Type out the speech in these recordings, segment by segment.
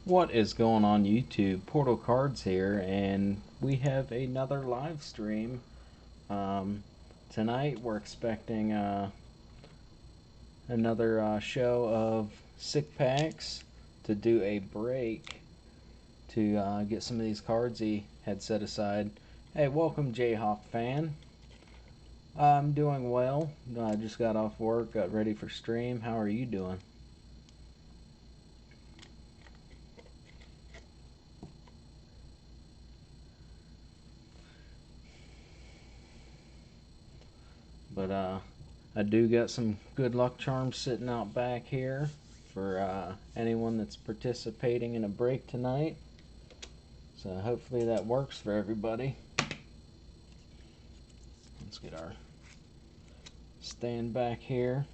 What is going on YouTube? Portal Cards here, and we have another live stream. Um, Tonight we're expecting another show of Sick Packs to do a break to get some of these cards he had set aside. Hey, welcome Jayhawk fan. I'm doing well. I just got off work, got ready for stream. How are you doing? But I do got some good luck charms sitting out back here for anyone that's participating in a break tonight. So hopefully that works for everybody. Let's get our stand back here.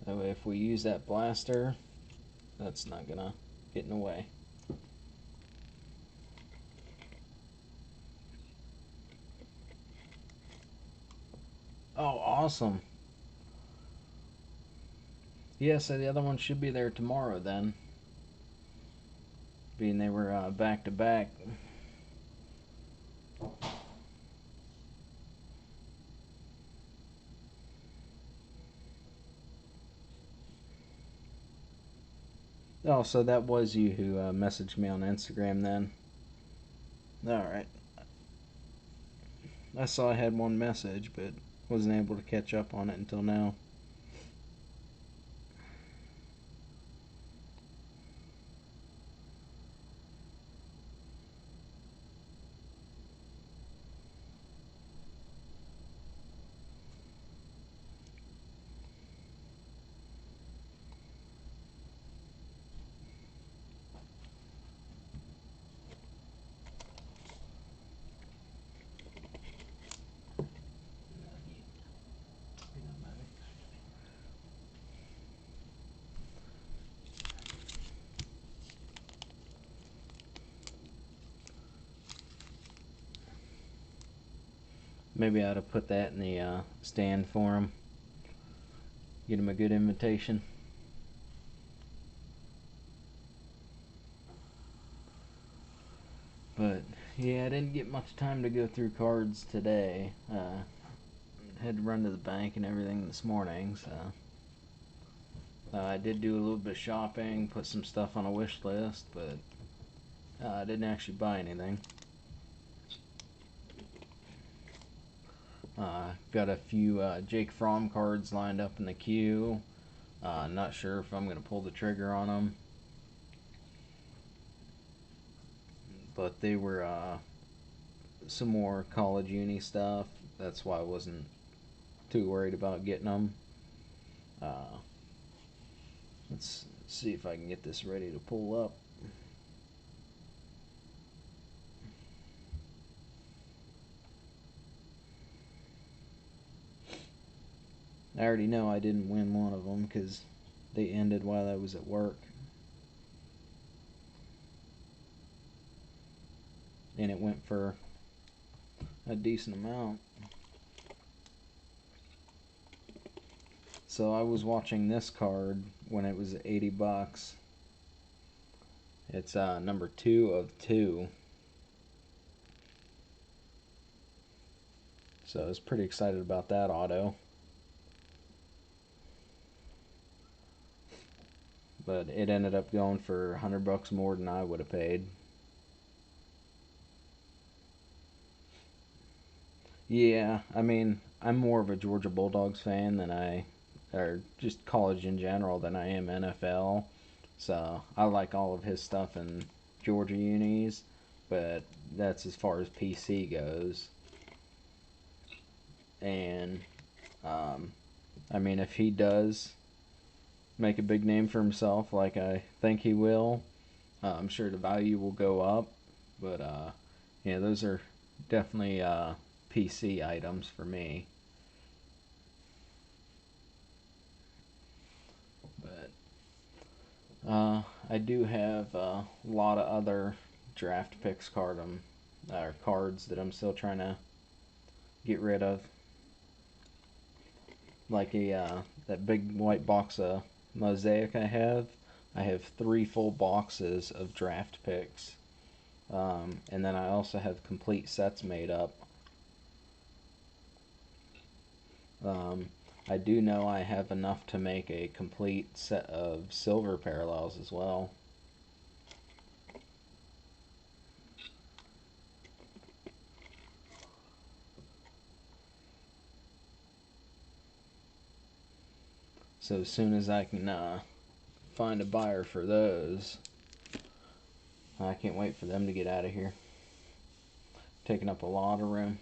That way if we use that blaster, that's not gonna get in the way. Oh, awesome. Yeah, so the other one should be there tomorrow then. Being they were back to back. Oh, so that was you who messaged me on Instagram then. Alright. I saw I had one message, but wasn't able to catch up on it until now. Maybe I ought to put that in the stand for him. Get him a good invitation. But yeah, I didn't get much time to go through cards today. Had to run to the bank and everything this morning, so I did do a little bit of shopping, put some stuff on a wish list, but I didn't actually buy anything. Got a few Jake Fromm cards lined up in the queue. Not sure if I'm going to pull the trigger on them. But they were some more college uni stuff. That's why I wasn't too worried about getting them. Let's see if I can get this ready to pull up. I already know I didn't win one of them because they ended while I was at work. And it went for a decent amount. So I was watching this card when it was 80 bucks. It's number 2 of 2. So I was pretty excited about that auto. But it ended up going for 100 bucks more than I would have paid. Yeah, I mean, I'm more of a Georgia Bulldogs fan or just college in general, than I am NFL. So I like all of his stuff in Georgia unis, but that's as far as PC goes. And I mean, if he does make a big name for himself, like I think he will, I'm sure the value will go up. But yeah, those are definitely PC items for me. But I do have a lot of other draft picks or cards that I'm still trying to get rid of. Like that big white box of Mosaic I have. I have 3 full boxes of draft picks. And then I also have complete sets made up. I do know I have enough to make a complete set of silver parallels as well. So as soon as I can find a buyer for those, I can't wait for them to get out of here. Taking up a lot of room.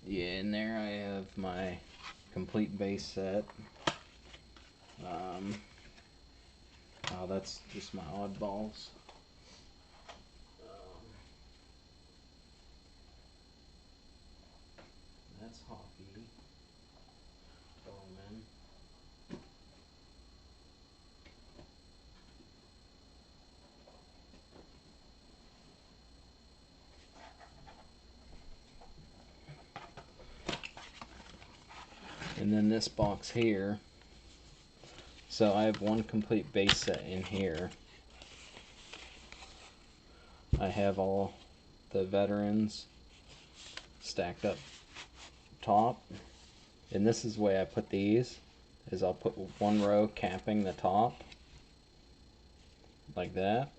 Yeah, in there I have my complete base set. Oh, that's just my oddballs. That's hockey. Bowman. And then this box here. So I have one complete base set in here. I have all the veterans stacked up top. And this is the way I put these, is I'll put one row capping the top, like that.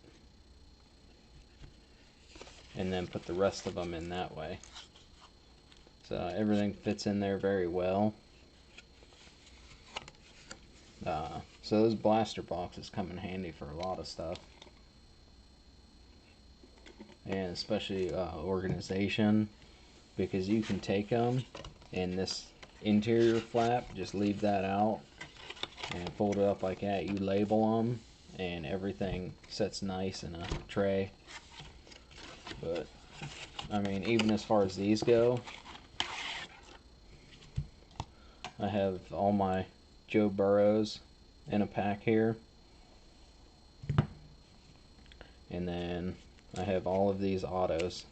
And then put the rest of them in that way. So everything fits in there very well. So those blaster boxes come in handy for a lot of stuff. And especially organization, because you can take them and this interior flap, just leave that out and fold it up like that. You label them and everything sets nice in a tray. But I mean, even as far as these go, I have all my Joe Burrows in a pack here. And then I have all of these autos.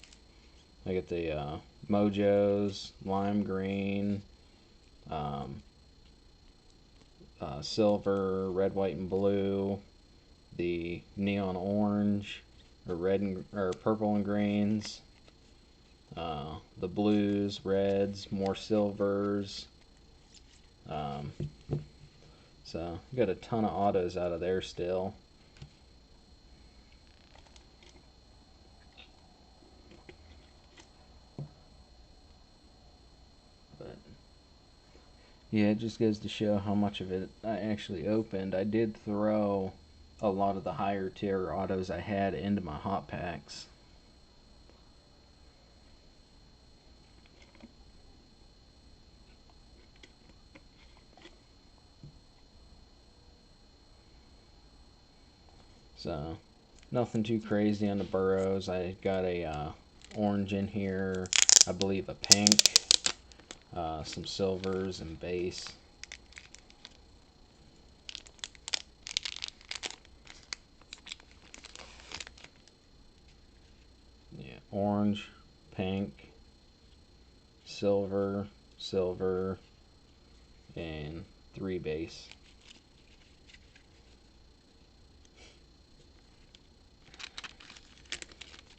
I get the Mojos, lime green, silver, red, white, and blue, the neon orange, or red and, or purple and greens, the blues, reds, more silvers. So got a ton of autos out of there still. But yeah, it just goes to show how much of it I actually opened. I did throw a lot of the higher tier autos I had into my hot packs. So nothing too crazy on the Burrows. I got a orange in here, I believe a pink, some silvers and base. Yeah, orange, pink, silver, silver, and 3 base.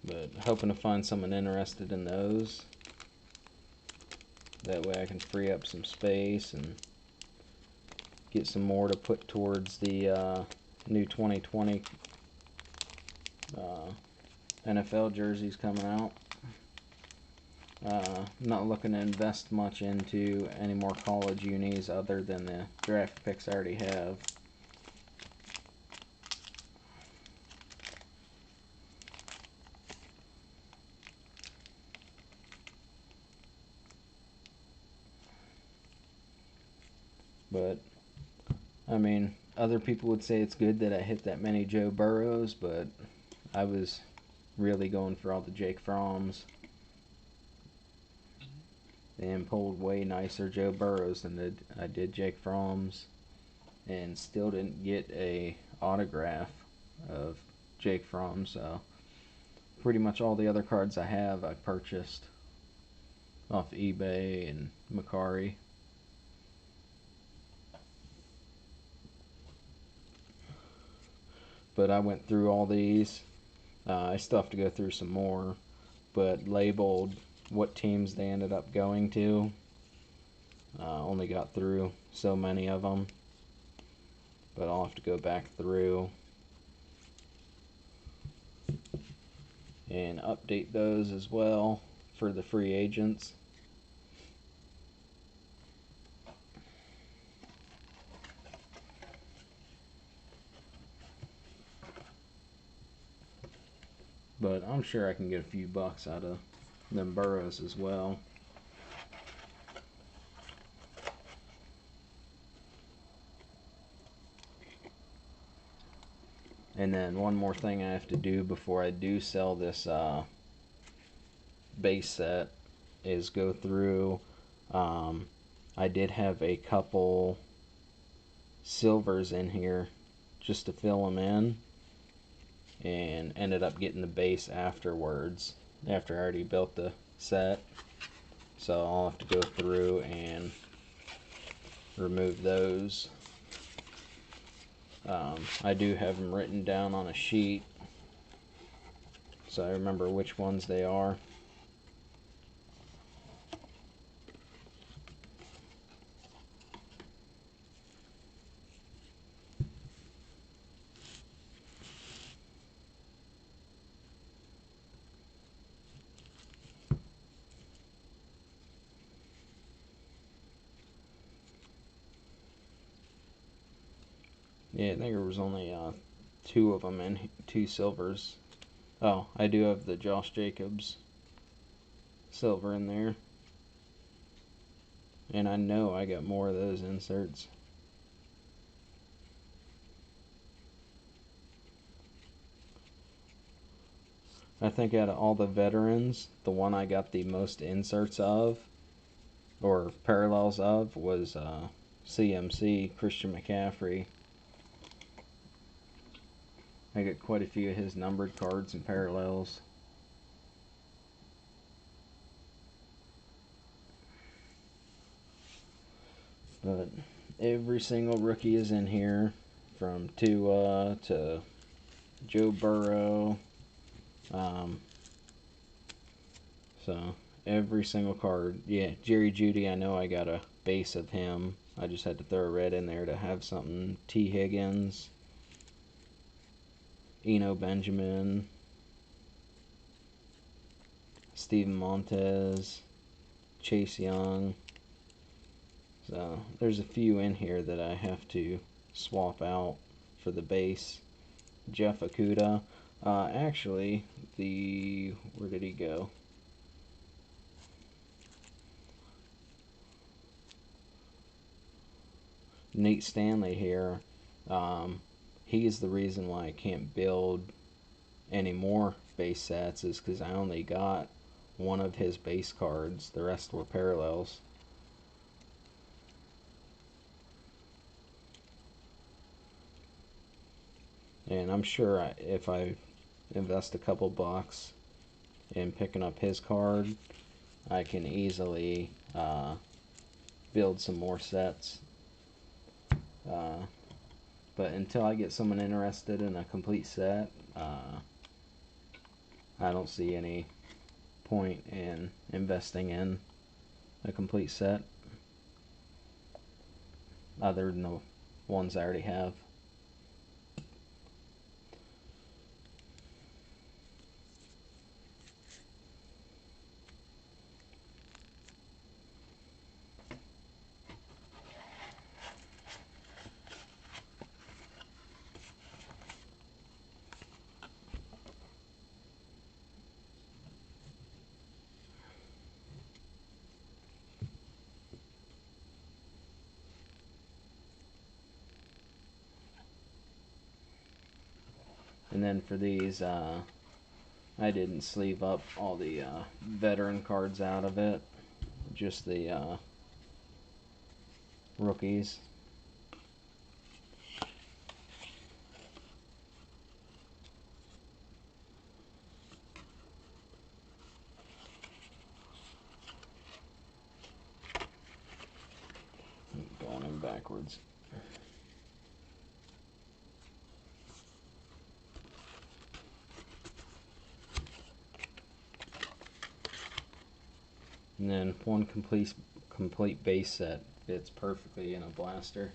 But hoping to find someone interested in those. That way I can free up some space and get some more to put towards the new 2020 NFL jerseys coming out. Not looking to invest much into any more college unis other than the draft picks I already have. But I mean, other people would say it's good that I hit that many Joe Burrows, but I was really going for all the Jake Fromms and pulled way nicer Joe Burrows than I did Jake Fromms, and still didn't get a autograph of Jake Fromm. So pretty much all the other cards I have I purchased off eBay and Mercari. But I went through all these. I still have to go through some more, but labeled what teams they ended up going to. Only got through so many of them, but I'll have to go back through and update those as well for the free agents. But I'm sure I can get a few bucks out of them Burrows as well. And then one more thing I have to do before I do sell this base set is go through. I did have a couple silvers in here just to fill them in, and ended up getting the base afterwards after I already built the set. So I'll have to go through and remove those. I do have them written down on a sheet so I remember which ones they are. Yeah, I think there was only two of them and two silvers. Oh, I do have the Josh Jacobs silver in there. And I know I got more of those inserts. I think out of all the veterans, the one I got the most inserts of, or parallels of, was CMC, Christian McCaffrey. I got quite a few of his numbered cards and parallels. But every single rookie is in here, from Tua to Joe Burrow. So every single card. Yeah, Jerry Jeudy, I know I got a base of him. I just had to throw a red in there to have something. T. Higgins, Eno Benjamin, Steven Montez, Chase Young. So there's a few in here that I have to swap out for the base. Jeff Okudah. Actually, where did he go? Nate Stanley here. He's the reason why I can't build any more base sets, is because I only got one of his base cards. The rest were parallels. And I'm sure if I invest a couple bucks in picking up his card, I can easily build some more sets. But until I get someone interested in a complete set, I don't see any point in investing in a complete set other than the ones I already have. And then for these, I didn't sleeve up all the veteran cards out of it, just the rookies. Going in backwards. And then one complete base set fits perfectly in a blaster.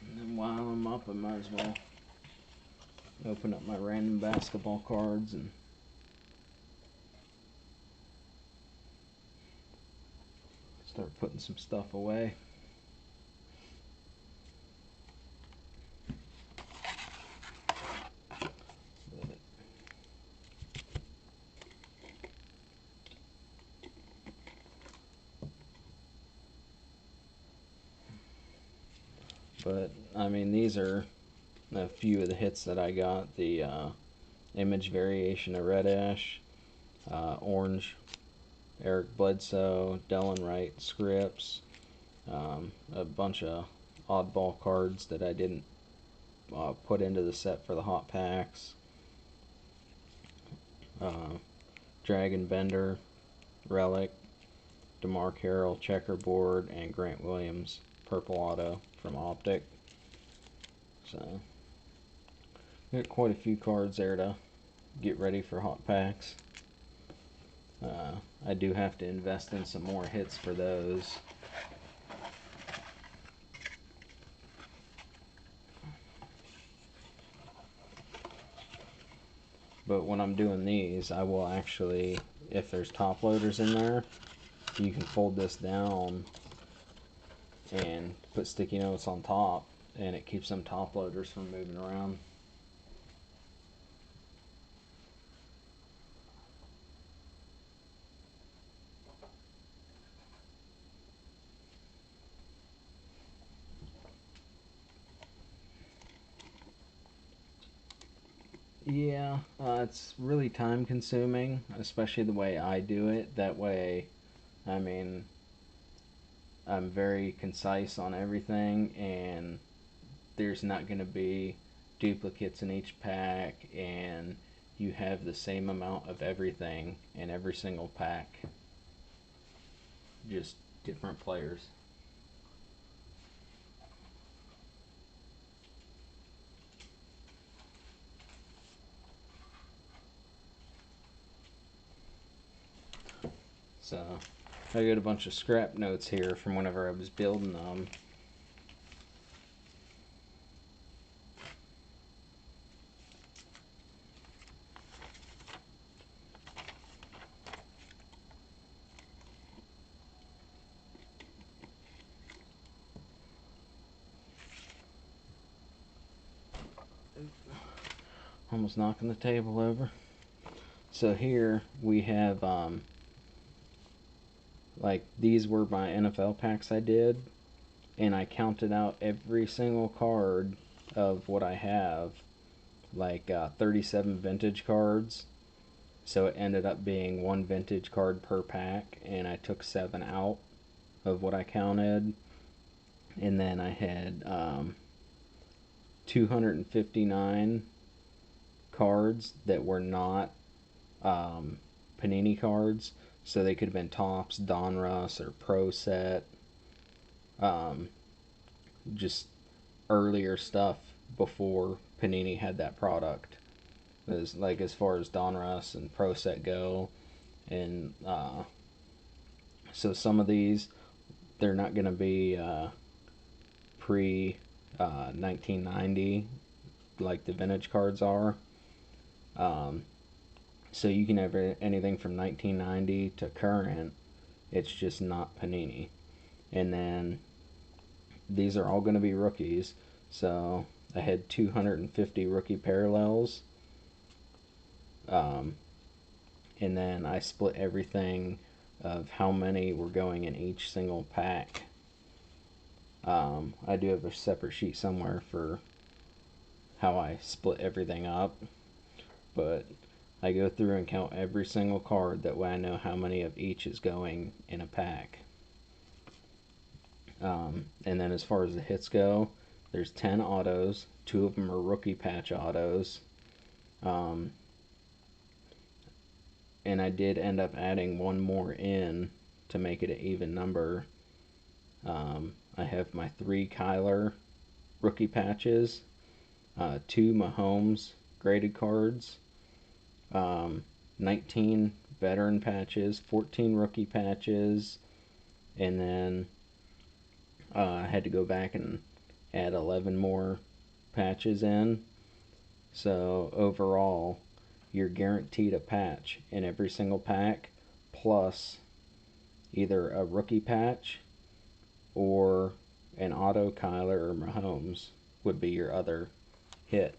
And then while I'm up, I might as well open up my random basketball cards and start putting some stuff away. But I mean, these are a few of the hits that I got. The image variation of Red Ash, orange Eric Bledsoe, Delon Wright, Scripps, a bunch of oddball cards that I didn't put into the set for the hot packs. Dragon Bender, Relic, DeMar Carroll, Checkerboard, and Grant Williams, Purple Auto from Optic. So, got quite a few cards there to get ready for hot packs. I do have to invest in some more hits for those. But when I'm doing these, I will actually, if there's top loaders in there, you can fold this down and put sticky notes on top, and it keeps them top loaders from moving around. Yeah, it's really time consuming, especially the way I do it. That way, I mean, I'm very concise on everything, and there's not going to be duplicates in each pack, and you have the same amount of everything in every single pack. Just different players. So I got a bunch of scrap notes here from whenever I was building them. Almost knocking the table over. So here we have like these were my NFL packs I did, and I counted out every single card of what I have, like 37 vintage cards. So it ended up being one vintage card per pack, and I took 7 out of what I counted. And then I had 259 cards that were not Panini cards. So they could have been Topps, Donruss, or Pro Set. Just earlier stuff before Panini had that product. As far as Donruss and Pro Set go. And so some of these, they're not going to be pre 1990 like the vintage cards are. So you can have anything from 1990 to current. It's just not Panini. And then these are all going to be rookies. So I had 250 rookie parallels. And then I split everything of how many were going in each single pack. I do have a separate sheet somewhere for how I split everything up, but I go through and count every single card, that way I know how many of each is going in a pack. And then as far as the hits go, there's 10 autos, 2 of them are rookie patch autos. And I did end up adding one more in to make it an even number. I have my 3 Kyler rookie patches, 2 Mahomes graded cards, 19 veteran patches, 14 rookie patches, and then I had to go back and add 11 more patches in. So overall, you're guaranteed a patch in every single pack, plus either a rookie patch or an auto Kyler or Mahomes would be your other hit.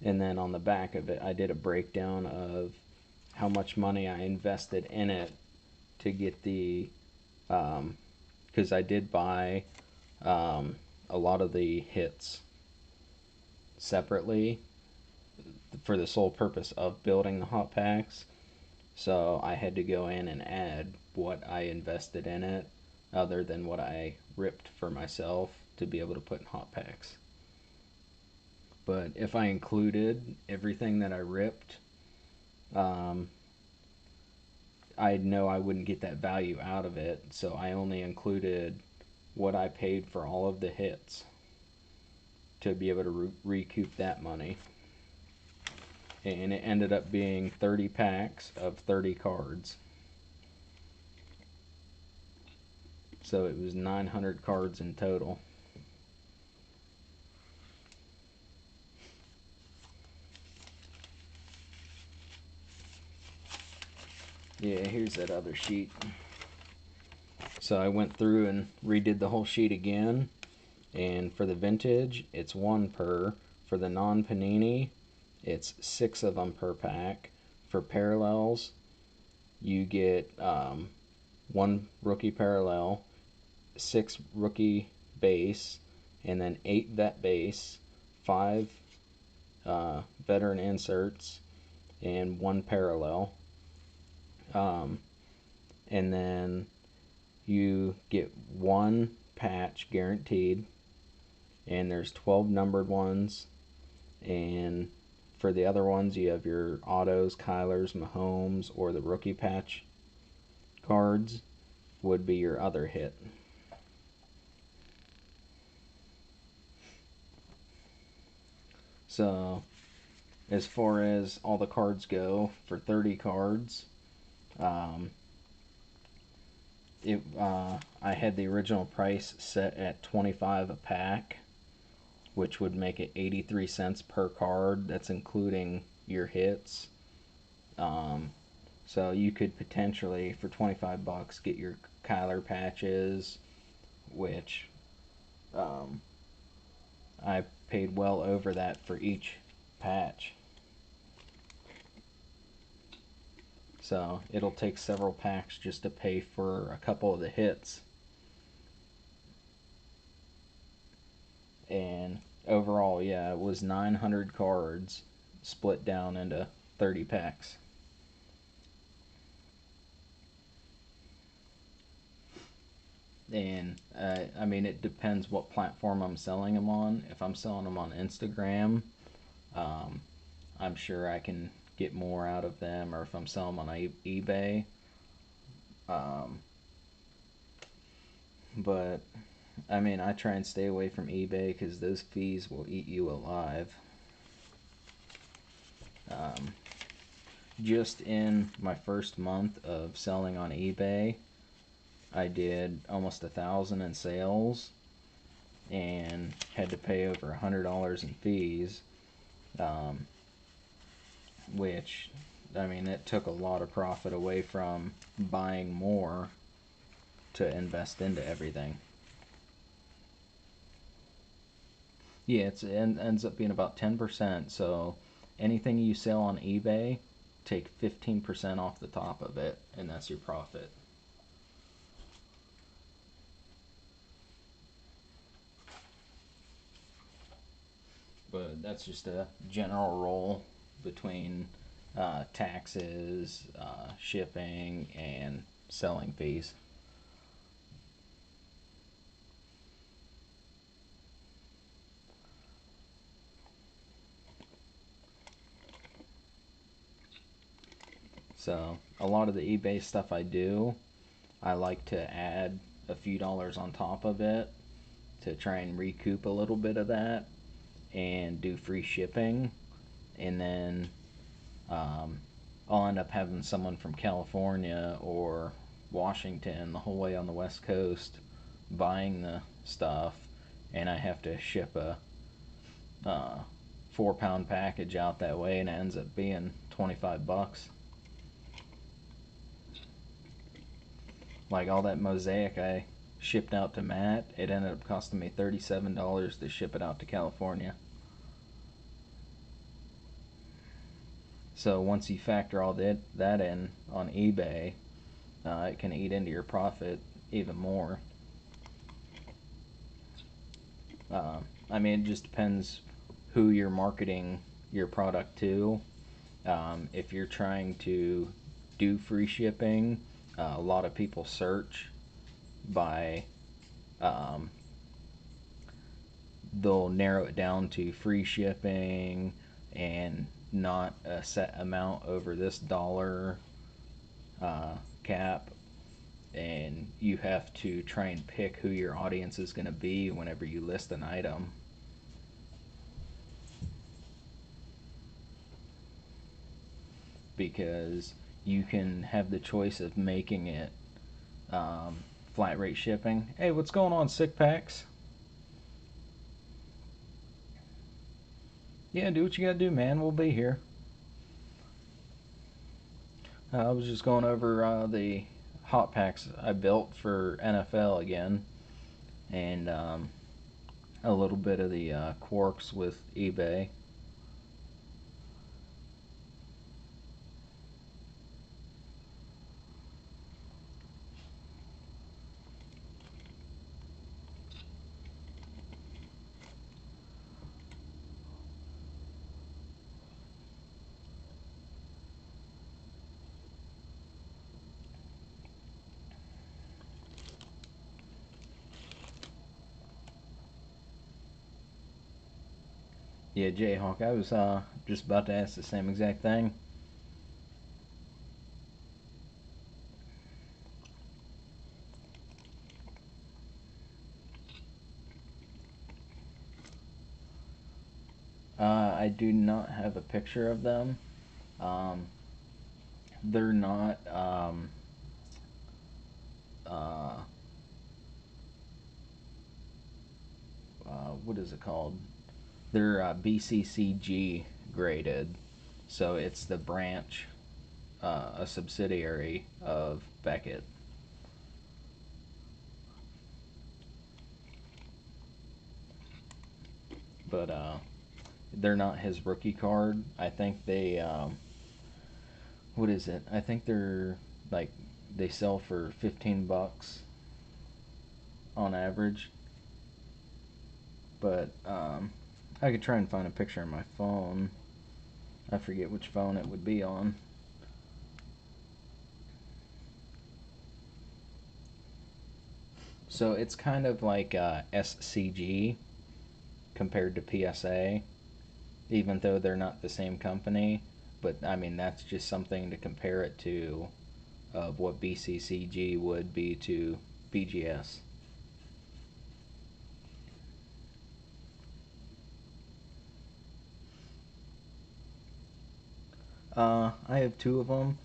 And then on the back of it, I did a breakdown of how much money I invested in it to get the, because I did buy a lot of the hits separately for the sole purpose of building the hot packs. So I had to go in and add what I invested in it, other than what I ripped for myself, to be able to put in hot packs. But if I included everything that I ripped, I know I wouldn't get that value out of it, so I only included what I paid for all of the hits to be able to recoup that money. And it ended up being 30 packs of 30 cards. So it was 900 cards in total. Yeah, here's that other sheet. So I went through and redid the whole sheet again. And for the vintage, it's 1 per. For the non-panini, it's 6 of them per pack. For parallels, you get 1 rookie parallel, 6 rookie base, and then 8 vet base, 5 veteran inserts, and 1 parallel. And then you get 1 patch guaranteed, and there's 12 numbered ones. And for the other ones, you have your autos, Kylers, Mahomes, or the rookie patch cards would be your other hit. So as far as all the cards go, for 30 cards, I had the original price set at $25 a pack, which would make it 83 cents per card. That's including your hits. So you could potentially, for $25, get your Kyler patches, which I paid well over that for each patch. So it'll take several packs just to pay for a couple of the hits. And overall, yeah, it was 900 cards split down into 30 packs. And I mean, it depends what platform I'm selling them on. If I'm selling them on Instagram, I'm sure I can get more out of them, or if I'm selling them on eBay. But I mean, I try and stay away from eBay because those fees will eat you alive. Just in my first month of selling on eBay, I did almost 1,000 in sales and had to pay over $100 in fees. which, I mean, it took a lot of profit away from buying more to invest into everything. Yeah, it ends up being about 10%. So anything you sell on eBay, take 15% off the top of it, and that's your profit. But that's just a general rule between taxes, shipping, and selling fees. So a lot of the eBay stuff I do, I like to add a few dollars on top of it to try and recoup a little bit of that and do free shipping. And then I'll end up having someone from California or Washington, the whole way on the West Coast, buying the stuff, and I have to ship a 4 pound package out that way, and it ends up being $25. Like all that mosaic I shipped out to Matt, it ended up costing me $37 to ship it out to California. So once you factor all that in on eBay, it can eat into your profit even more. I mean, it just depends who you're marketing your product to. If you're trying to do free shipping, a lot of people search by um, they'll narrow it down to free shipping and not a set amount over this dollar cap, and you have to try and pick who your audience is going to be whenever you list an item. Because you can have the choice of making it flat rate shipping. Hey, what's going on, Sick Packs? Yeah, do what you gotta do, man. We'll be here. I was just going over the hot packs I built for NFL again, and a little bit of the Quarks with eBay. Yeah, Jayhawk, I was just about to ask the same exact thing. I do not have a picture of them. Um, they're not. Uh, what is it called? They're BCCG graded, so it's the branch, a subsidiary of Beckett. But they're not his rookie card. I think they, what is it? I think they're like they sell for $15 on average. But I could try and find a picture on my phone. I forget which phone it would be on. So it's kind of like SCG compared to PSA, even though they're not the same company. But I mean, that's just something to compare it to of what BCCG would be to BGS. I have two of them.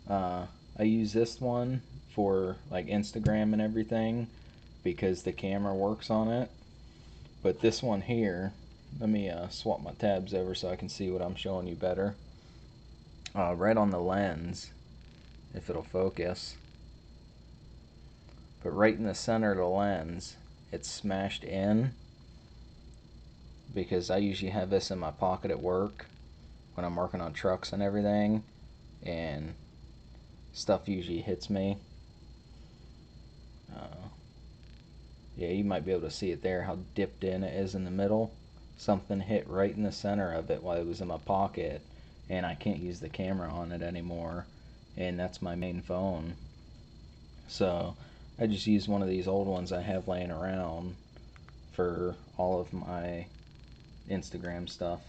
I use this one for like Instagram and everything because the camera works on it. But this one here, let me swap my tabs over so I can see what I'm showing you better. right on the lens, if it'll focus. But right in the center of the lens, it's smashed in, because I usually have this in my pocket at work when I'm working on trucks and everything, and stuff usually hits me. Yeah, you might be able to see it there, how dipped in it is in the middle. Something hit right in the center of it while it was in my pocket, and I can't use the camera on it anymore, and that's my main phone. So I just use one of these old ones I have laying around for all of my Instagram stuff.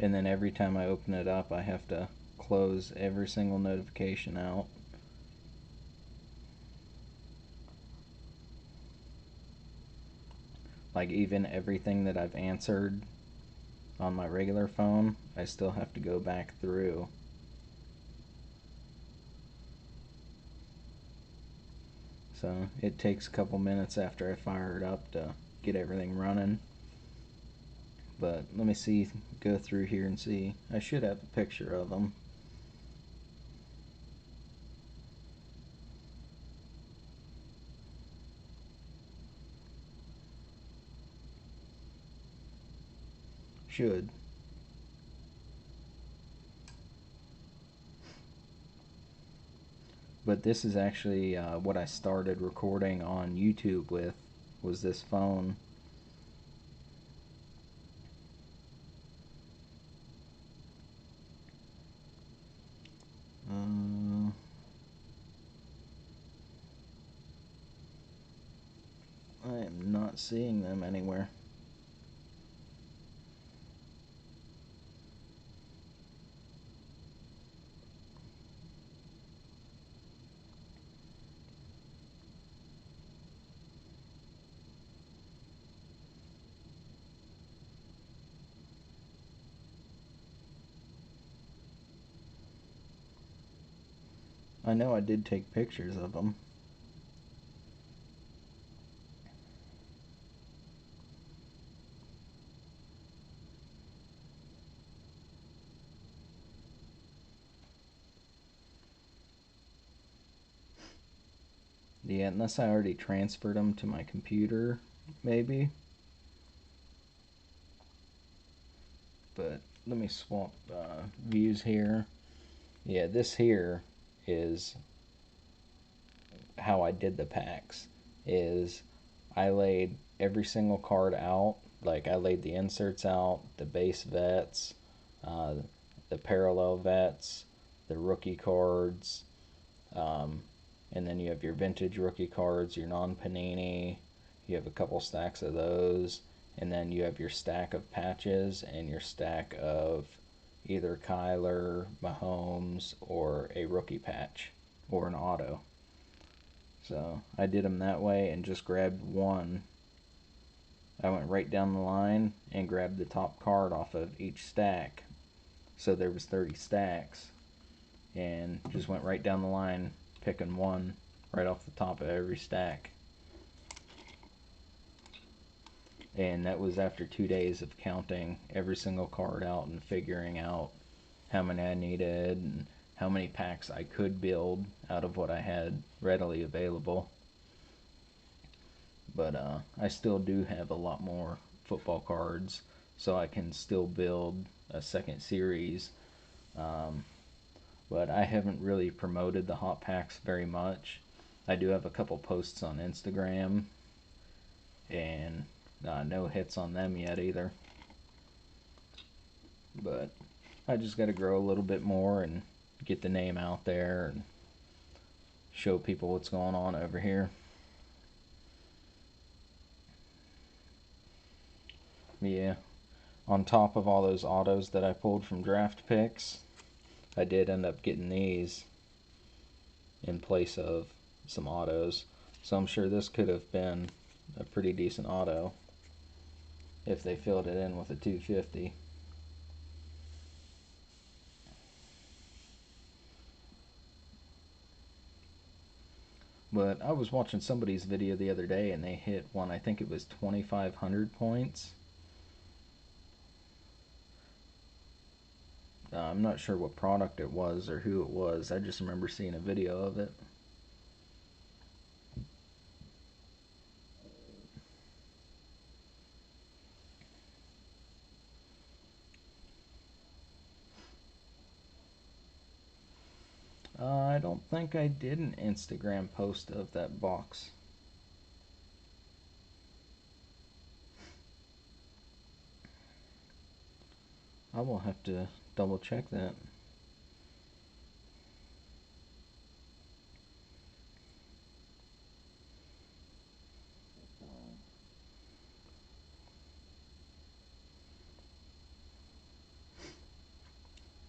And then every time I open it up, I have to close every single notification out. Like, even everything that I've answered on my regular phone, I still have to go back through. So it takes a couple minutes after I fire it up to get everything running. But let me see, go through here and see. I should have a picture of them. Should. But this is actually what I started recording on YouTube with, was this phone. I am not seeing them anywhere. I know I did take pictures of them. Yeah, unless I already transferred them to my computer, maybe. But let me swap views here. Yeah, this here is how I did the packs. Is I laid every single card out. Like, I laid the inserts out, the base vets, uh, the parallel vets, the rookie cards, um, and then you have your vintage rookie cards, your non-panini. You have a couple stacks of those, and then you have your stack of patches and your stack of either Kyler, Mahomes, or a rookie patch or an auto. So I did them that way and just grabbed one. I went right down the line and grabbed the top card off of each stack. So there was 30 stacks, and just went right down the line picking one right off the top of every stack. And that was after 2 days of counting every single card out and figuring out how many I needed and how many packs I could build out of what I had readily available. But I still do have a lot more football cards, so I can still build a second series. But I haven't really promoted the hot packs very much. I do have a couple posts on Instagram, and no hits on them yet either. But I just got to grow a little bit more and get the name out there and show people what's going on over here. Yeah, on top of all those autos that I pulled from draft picks, I did end up getting these in place of some autos. So I'm sure this could have been a pretty decent auto if they filled it in with a 250. But I was watching somebody's video the other day and they hit one, I think it was 2,500 points. I'm not sure what product it was or who it was. I just remember seeing a video of it. I don't think I did an Instagram post of that box. I will have to double check that.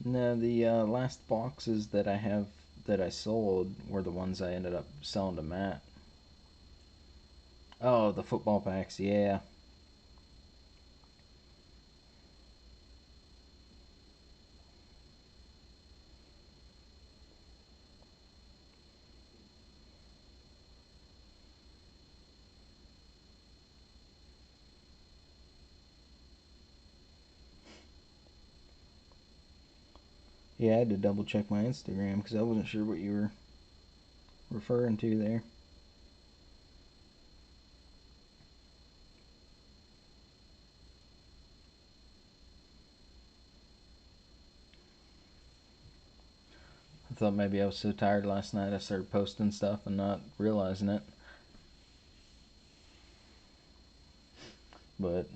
No, the last boxes that I have that I sold were the ones I ended up selling to Matt. Oh, the football packs, yeah. Yeah, I had to double check my Instagram because I wasn't sure what you were referring to there. I thought maybe I was so tired last night I started posting stuff and not realizing it. But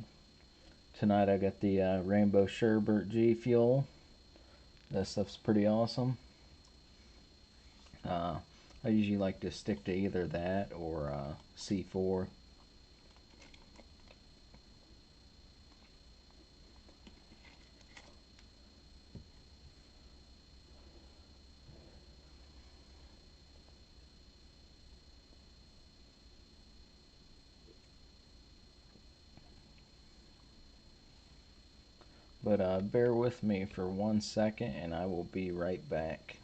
tonight I got the Rainbow Sherbert G Fuel. That stuff's pretty awesome. I usually like to stick to either that or C4. But bear with me for 1 second and I will be right back.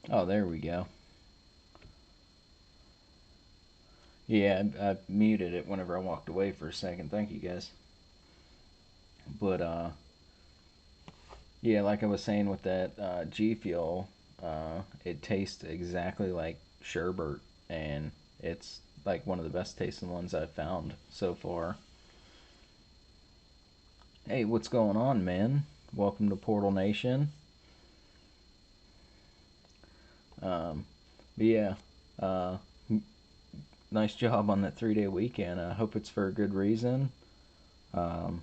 Oh, there we go. Yeah, I muted it whenever I walked away for a second. Thank you guys. But yeah, like I was saying with that G Fuel, it tastes exactly like sherbet, and it's like one of the best tasting ones I've found so far. Hey, what's going on, man? Welcome to Portal Nation. But yeah, uh, nice job on that 3 day weekend. I hope it's for a good reason. Um,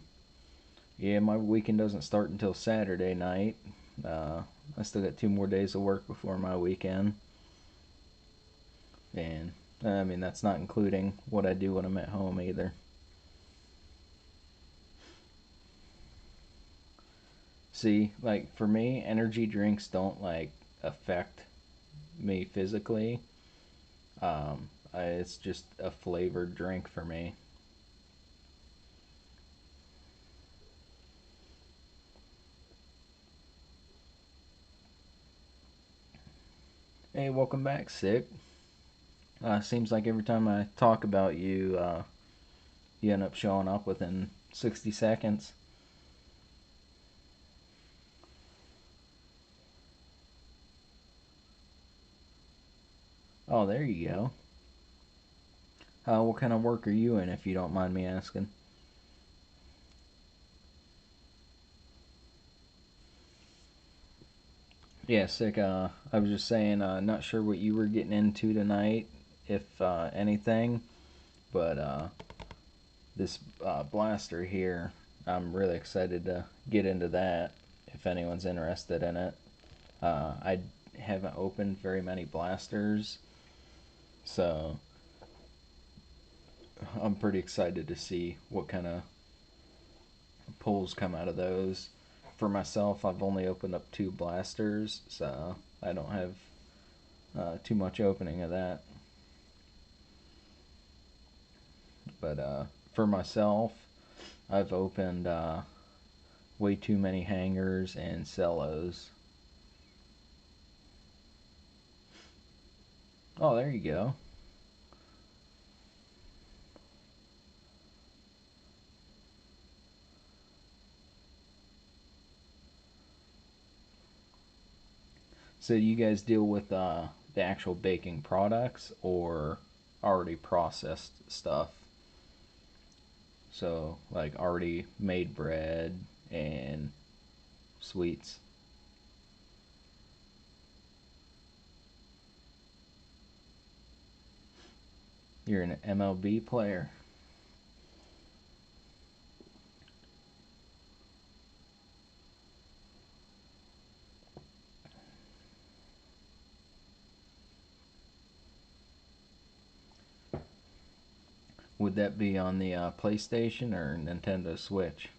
yeah, my weekend doesn't start until Saturday night. I still got 2 more days of work before my weekend. And I mean, that's not including what I do when I'm at home either. See, like for me, energy drinks don't like affect me physically. It's just a flavored drink for me. Hey, welcome back, Sick. Seems like every time I talk about you, you end up showing up within 60 seconds. Oh, there you go. What kind of work are you in, if you don't mind me asking? Yeah, Sick. I was just saying, not sure what you were getting into tonight, if anything, but this blaster here, I'm really excited to get into that if anyone's interested in it. I haven't opened very many blasters, so I'm pretty excited to see what kind of pulls come out of those. For myself, I've only opened up 2 blasters, so I don't have too much opening of that. But for myself, I've opened way too many hangers and cellos. Oh, there you go. So you guys deal with the actual baking products or already processed stuff? So like already made bread and sweets. You're an MLB player. Would that be on the PlayStation or Nintendo Switch?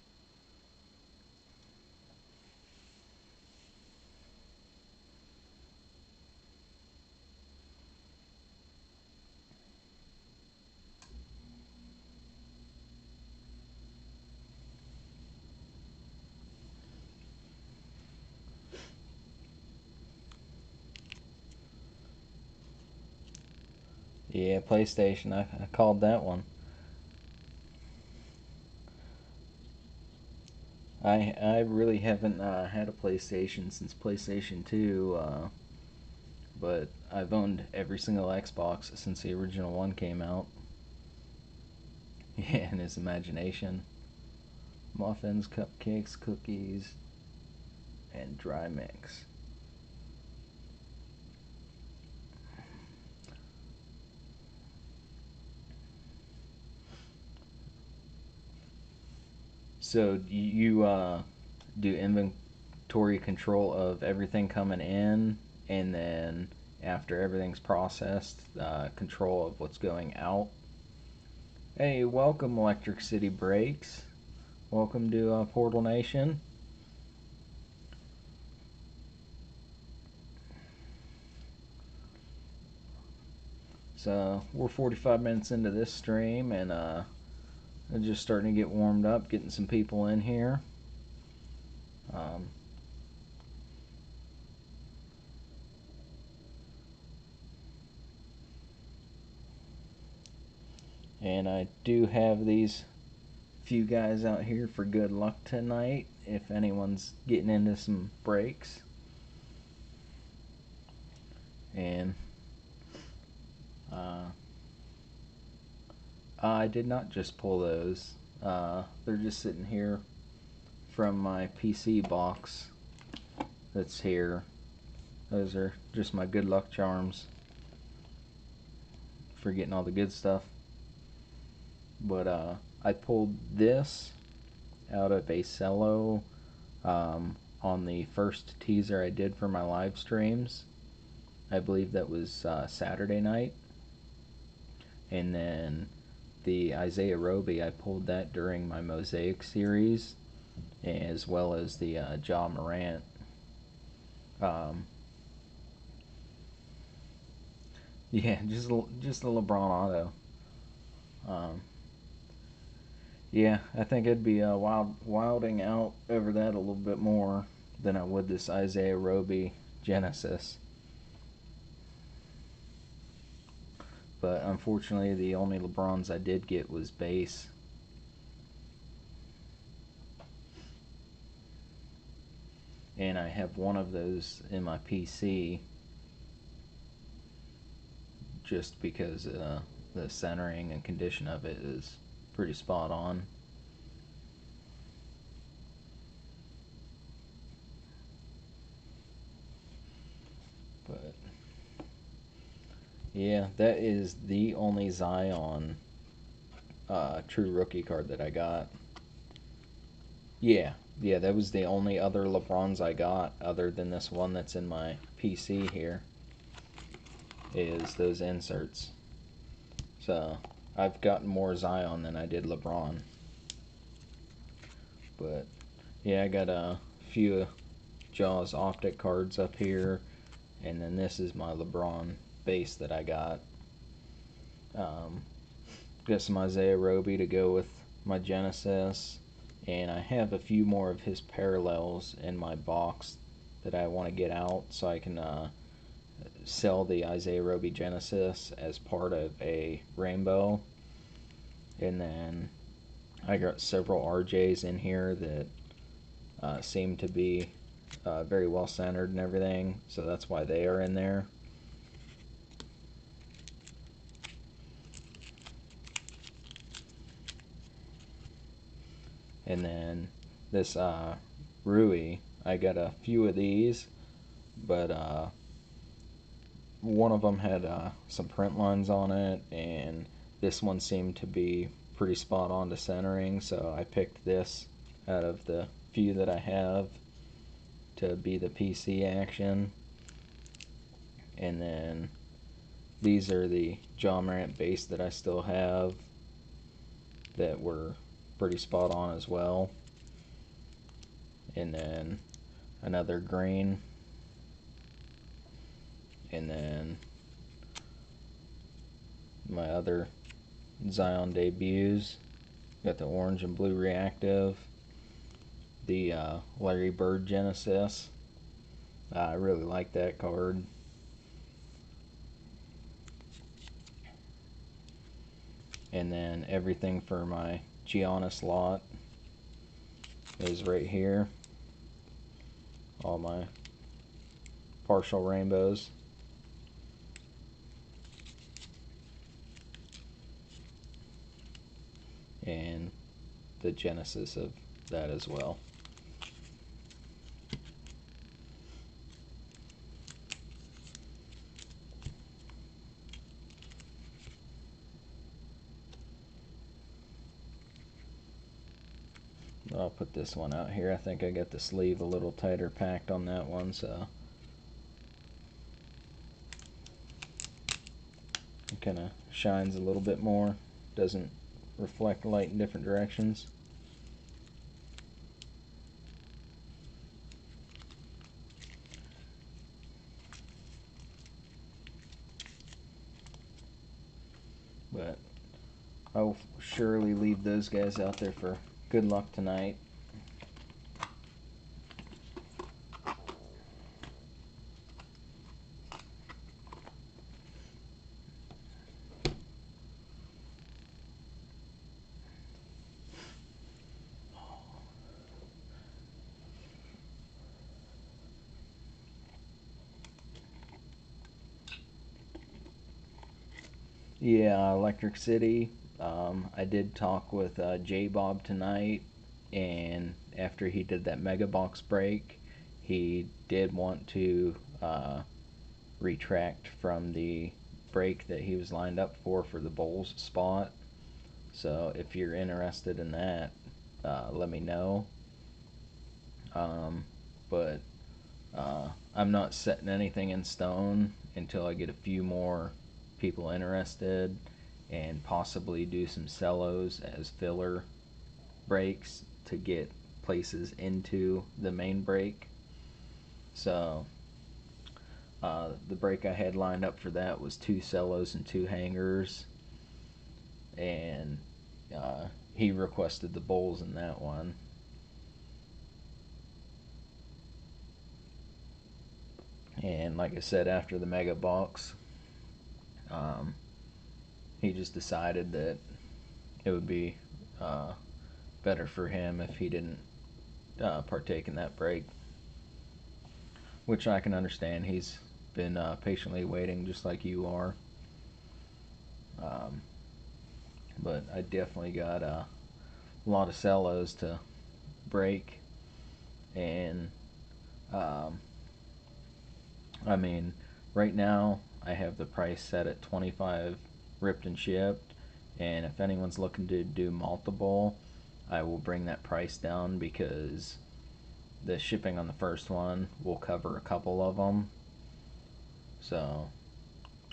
Yeah, PlayStation. I called that one. I really haven't had a PlayStation since PlayStation 2, but I've owned every single Xbox since the original one came out. Yeah, in his imagination. Muffins, cupcakes, cookies, and dry mix. So you do inventory control of everything coming in, and then after everything's processed, control of what's going out. Hey, welcome Electric City Breaks. Welcome to Portal Nation. So we're 45 minutes into this stream, and I'm just starting to get warmed up, getting some people in here. Um, And I do have these few guys out here for good luck tonight if anyone's getting into some breaks. And I did not just pull those. They're just sitting here from my PC box that's here. Those are just my good luck charms for getting all the good stuff. But I pulled this out of a cello on the first teaser I did for my live streams. I believe that was Saturday night. And then the Isaiah Roby, I pulled that during my Mosaic series, as well as the Ja Morant. Yeah, just a LeBron auto. Yeah, I think I'd be wilding out over that a little bit more than I would this Isaiah Roby Genesis. But unfortunately, the only LeBrons I did get was base. And I have one of those in my PC just because the centering and condition of it is pretty spot on. But yeah, that is the only Zion true rookie card that I got. Yeah, that was the only other LeBrons I got other than this one that's in my PC here, is those inserts. So I've gotten more Zion than I did LeBron. But yeah, I got a few Jaws Optic cards up here, and then this is my LeBron base that I got. Got some Isaiah Roby to go with my Genesis, and I have a few more of his parallels in my box that I want to get out so I can sell the Isaiah Roby Genesis as part of a rainbow. And then I got several RJs in here that seem to be very well centered and everything, so that's why they are in there. And then this Rui, I got a few of these, but one of them had some print lines on it, and this one seemed to be pretty spot on to centering, so I picked this out of the few that I have to be the PC action. And then these are the Ja Morant base that I still have that were pretty spot on as well. And then another green. And then my other Zion debuts. Got the orange and blue reactive. The Larry Bird Genesis. I really like that card. And then everything for my Giannis lot is right here. All my partial rainbows. And the genesis of that as well. I'll put this one out here. I think I got the sleeve a little tighter packed on that one, so it kind of shines a little bit more. Doesn't reflect light in different directions. But I'll surely leave those guys out there for good luck tonight. Yeah, Electric City. I did talk with J Bob tonight, and after he did that Mega Box break, he did want to retract from the break that he was lined up for the Bulls spot. So if you're interested in that, let me know. Um, but I'm not setting anything in stone until I get a few more people interested and possibly do some cellos as filler breaks to get places into the main break. So the break I had lined up for that was 2 cellos and 2 hangers, and he requested the bowls in that one. And like I said, after the mega box, um, he just decided that it would be uh, better for him if he didn't partake in that break, which I can understand. He's been patiently waiting just like you are. Um, but I definitely got a lot of cellos to break, and um, I mean, right now I have the price set at 25 ripped and shipped, and if anyone's looking to do multiple, I will bring that price down because the shipping on the first one will cover a couple of them. So,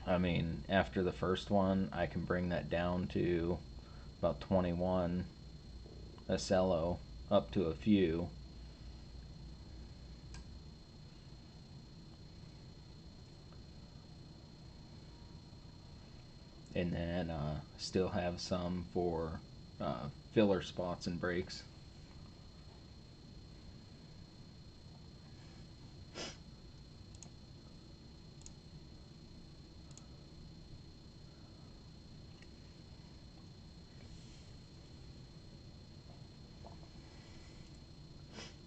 I mean, after the first one, I can bring that down to about 21 a cello, up to a few. And then still have some for filler spots and breaks.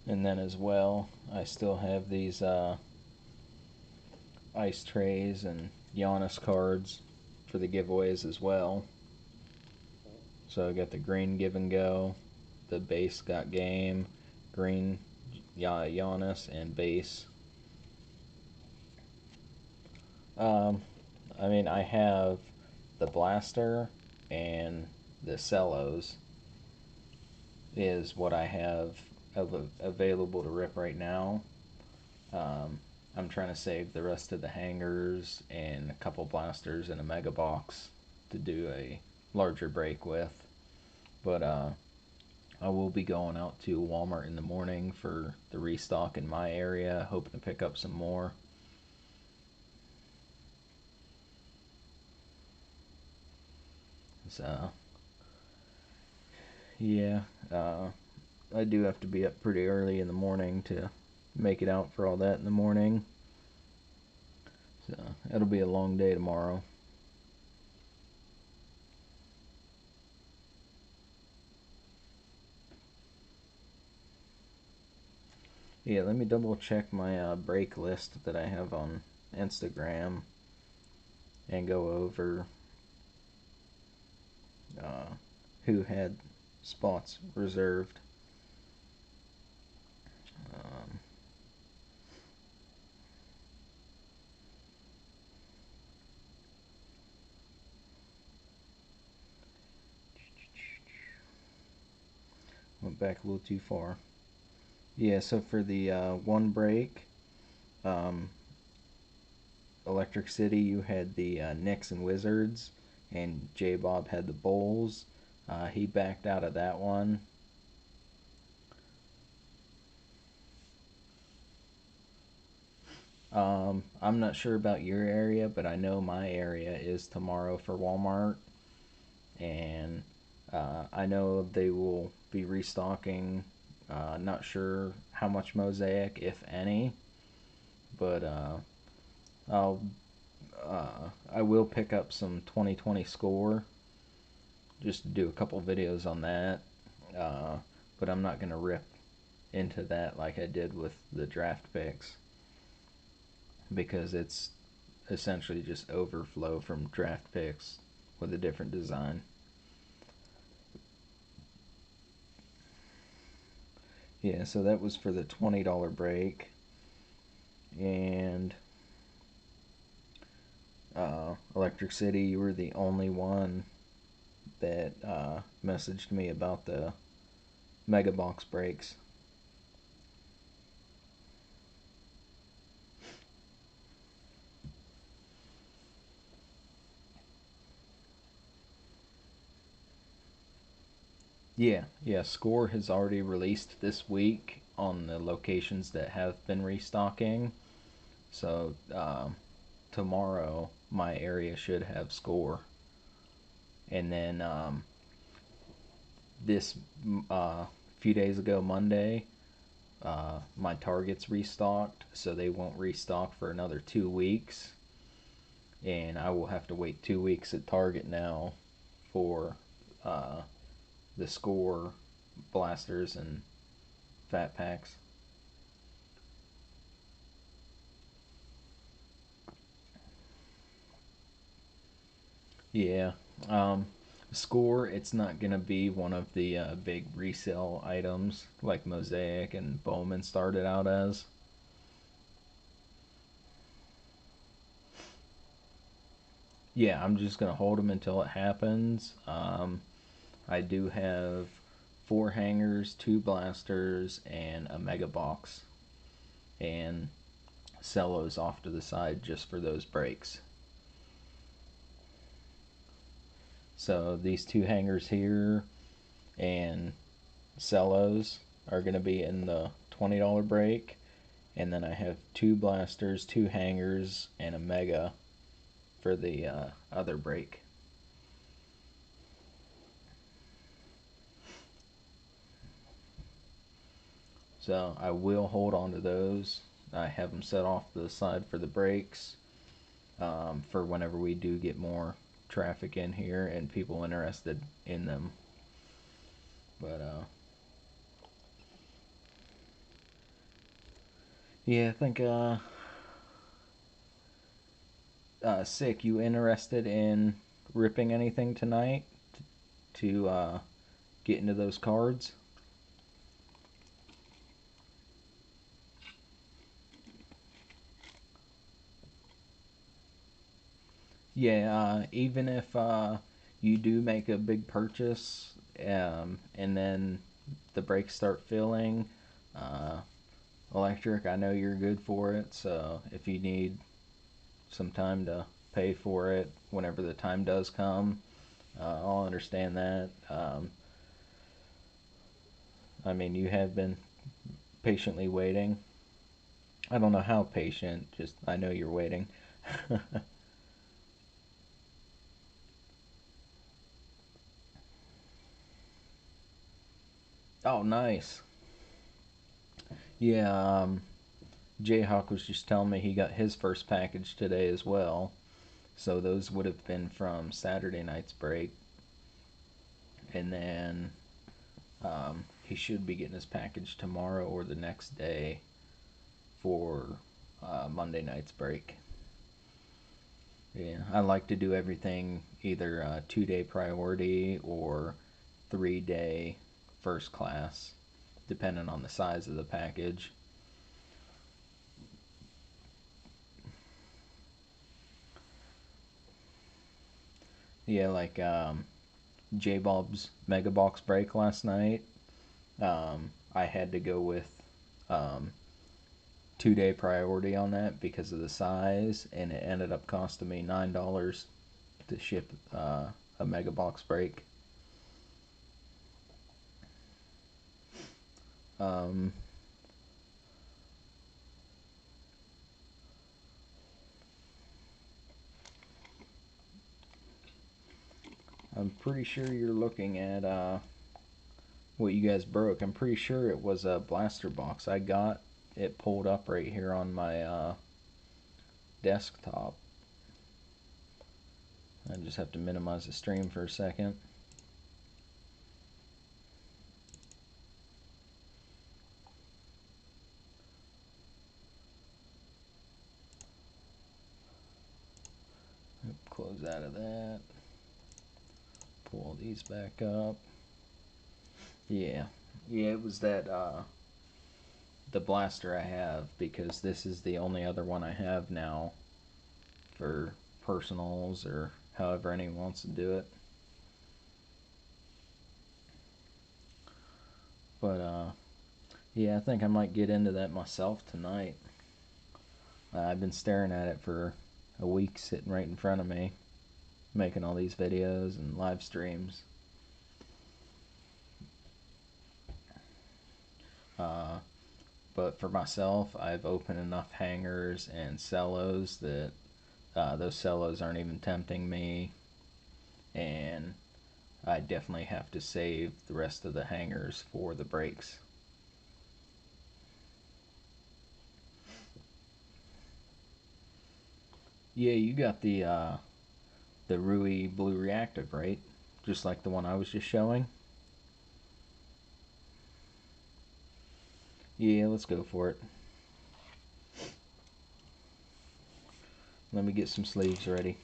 And then as well, I still have these ice trays and Giannis cards for the giveaways as well. So I got the green give and go, the base got game, green Giannis, and base. Um, I mean, I have the blaster and the cellos is what I have available to rip right now. Um, I'm trying to save the rest of the hangers and a couple blasters and a mega box to do a larger break with. But I will be going out to Walmart in the morning for the restock in my area, hoping to pick up some more. So, yeah, uh, I do have to be up pretty early in the morning to make it out for all that in the morning. So, it'll be a long day tomorrow. Yeah, let me double check my break list that I have on Instagram and go over uh, who had spots reserved. Um, went back a little too far. Yeah, so for the one break, um, Electric City, you had the Knicks and Wizards, and J Bob had the Bulls. He backed out of that one. I'm not sure about your area, but I know my area is tomorrow for Walmart, and I know they will be restocking. Not sure how much mosaic, if any, but I'll I will pick up some 2020 score just to do a couple videos on that. Uh, but I'm not gonna rip into that like I did with the draft picks because it's essentially just overflow from draft picks with a different design. Yeah, so that was for the $20 break. And Electric City, you were the only one that messaged me about the Mega Box breaks. Yeah, Score has already released this week on the locations that have been restocking. So tomorrow, my area should have Score. And then this few days ago, Monday, my Target's restocked, so they won't restock for another 2 weeks. And I will have to wait 2 weeks at Target now for the Score blasters and fat packs. Yeah. Um, Score, it's not going to be one of the big resale items like Mosaic and Bowman started out as. Yeah, I'm just going to hold them until it happens. I do have 4 hangers, 2 blasters, and a mega box. And sell those off to the side just for those breaks. So these 2 hangers here and cellos are going to be in the $20 break. And then I have 2 blasters, 2 hangers, and a mega for the other break. So I will hold on to those. I have them set off to the side for the breaks for whenever we do get more traffic in here and people interested in them. But yeah, I think Sick, you interested in ripping anything tonight to get into those cards? Yeah, even if you do make a big purchase and then the brakes start filling, uh, Electric, I know you're good for it, so if you need some time to pay for it whenever the time does come, I'll understand that. I mean, you have been patiently waiting. I don't know how patient, just I know you're waiting. Oh, nice. Yeah, Jayhawk was just telling me he got his first package today as well. So those would have been from Saturday night's break. And then he should be getting his package tomorrow or the next day for Monday night's break. Yeah, I like to do everything either 2 day priority or 3 day first class, depending on the size of the package. Yeah, like J Bob's Mega Box break last night. I had to go with um, 2 day priority on that because of the size, and it ended up costing me $9 to ship a Mega Box break. Um, I'm pretty sure you're looking at what you guys broke. I'm pretty sure it was a blaster box. I got it pulled up right here on my desktop. I just have to minimize the stream for a second. Close out of that. pull these back up. Yeah, it was that the blaster I have, because this is the only other one I have now for personals or however anyone wants to do it. But yeah, I think I might get into that myself tonight. I've been staring at it for a week, sitting right in front of me, making all these videos and live streams. But for myself, I've opened enough hangers and cellos that those cellos aren't even tempting me, and I definitely have to save the rest of the hangers for the brakes. Yeah, you got the Rui Blue Reactive, right? Just like the one I was just showing. Yeah, let's go for it. Let me get some sleeves ready.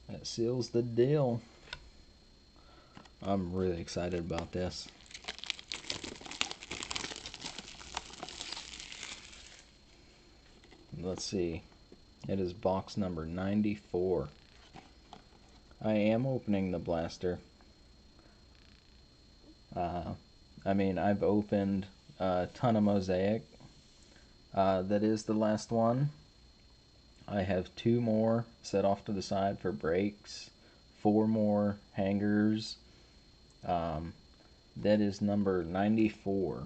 That seals the deal. I'm really excited about this. Let's see. It is box number 94. I am opening the blaster. I mean, I've opened a ton of Mosaic. That is the last one. I have 2 more set off to the side for brakes, 4 more hangers. That is number 94.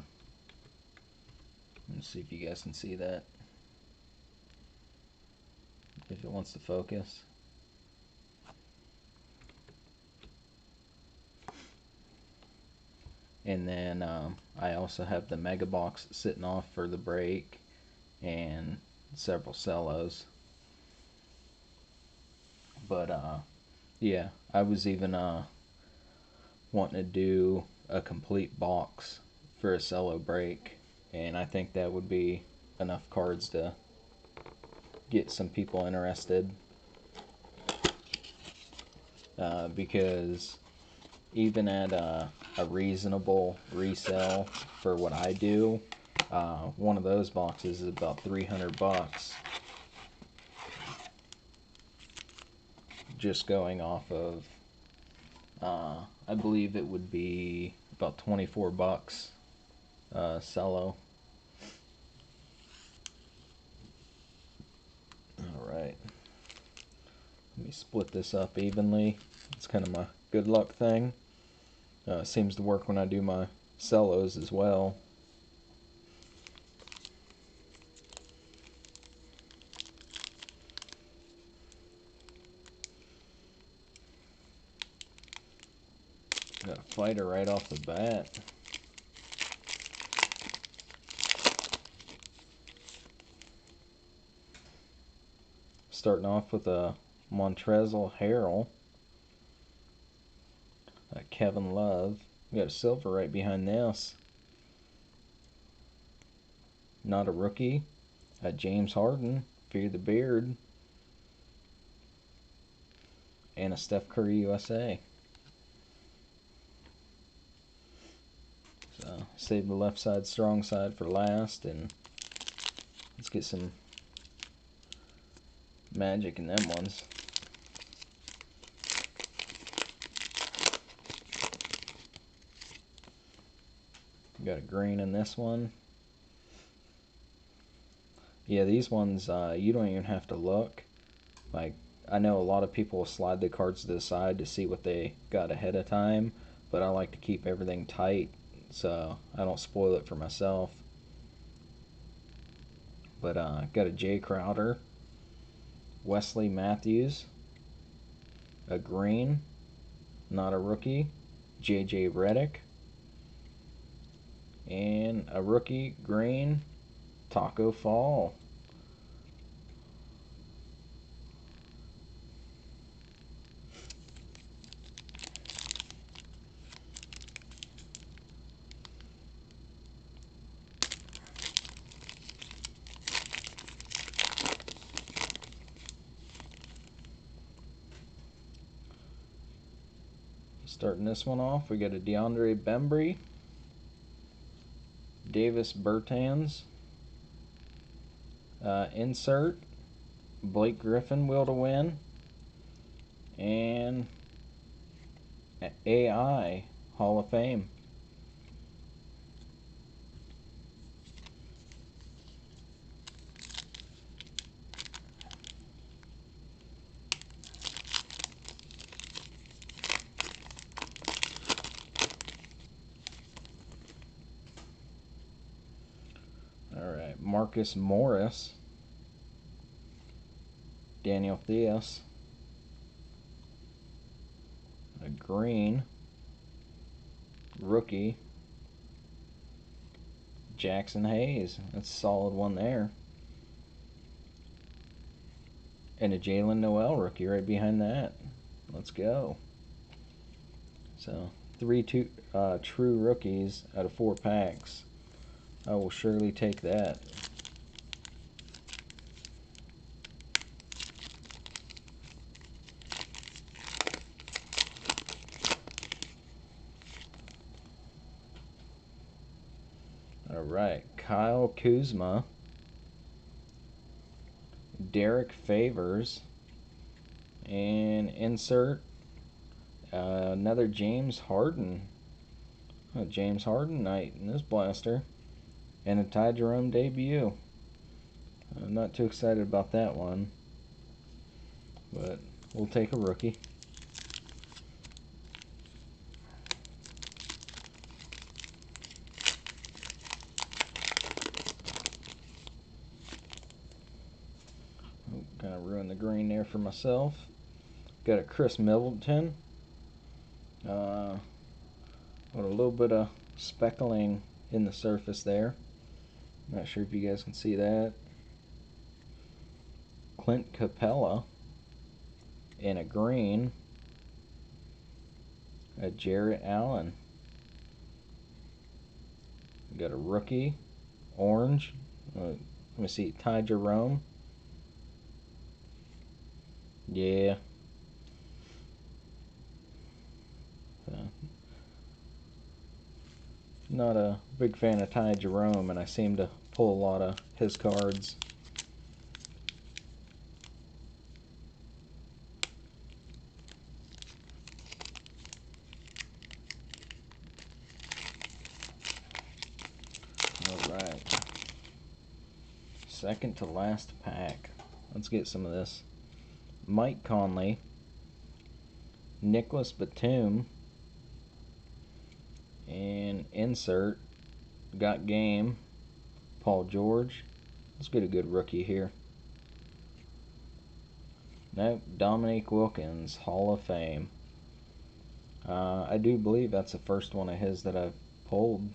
Let's see if you guys can see that. If it wants to focus. And then I also have the Mega Box sitting off for the brake and several cellos. But yeah, I was even wanting to do a complete box for a cello brake, and I think that would be enough cards to get some people interested, because even at a reasonable resale for what I do, one of those boxes is about $300, just going off of I believe it would be about $24 cello. Alright, let me split this up evenly. It's kind of my good luck thing. Seems to work when I do my cellos as well. Got a fighter right off the bat. Starting off with a Montrezl Harrell, a Kevin Love. We got a silver right behind this. Not a rookie. A James Harden, Fear the Beard, and a Steph Curry USA. So save the left side, strong side for last, and let's get some magic in them ones. Got a green in this one. Yeah, these ones, you don't even have to look. Like, I know a lot of people will slide the cards to the side to see what they got ahead of time, but I like to keep everything tight so I don't spoil it for myself. But got a Jay Crowder, Wesley Matthews, a green, not a rookie, JJ Redick, and a rookie green, Taco Fall. Starting this one off, we got a DeAndre Bembry, Davis Bertans, insert, Blake Griffin, will to win, and AI, Hall of Fame. Alright, Marcus Morris, Daniel Theos, a green, rookie, Jackson Hayes. That's a solid one there. And a Jalen Noel rookie right behind that. Let's go. So, 3 true rookies out of 4 packs. I will surely take that. Alright, Kyle Kuzma, Derek Favors, and insert another James Harden. A James Harden night in this blaster. And a Ty Jerome debut. I'm not too excited about that one, but we'll take a rookie. Kind of ruined the green there for myself. Got a Chris Middleton. With a little bit of speckling in the surface there. Not sure if you guys can see that. Clint Capella in a green. A Jarrett Allen. We got a rookie, orange. Let me see, Ty Jerome. Yeah. Not a big fan of Ty Jerome, and I seem to pull a lot of his cards. Alright. Second to last pack. Let's get some of this. Mike Conley, Nicholas Batum, and insert, got game, Paul George. Let's get a good rookie here. Nope, Dominique Wilkins, Hall of Fame. I do believe that's the first one of his that I've pulled.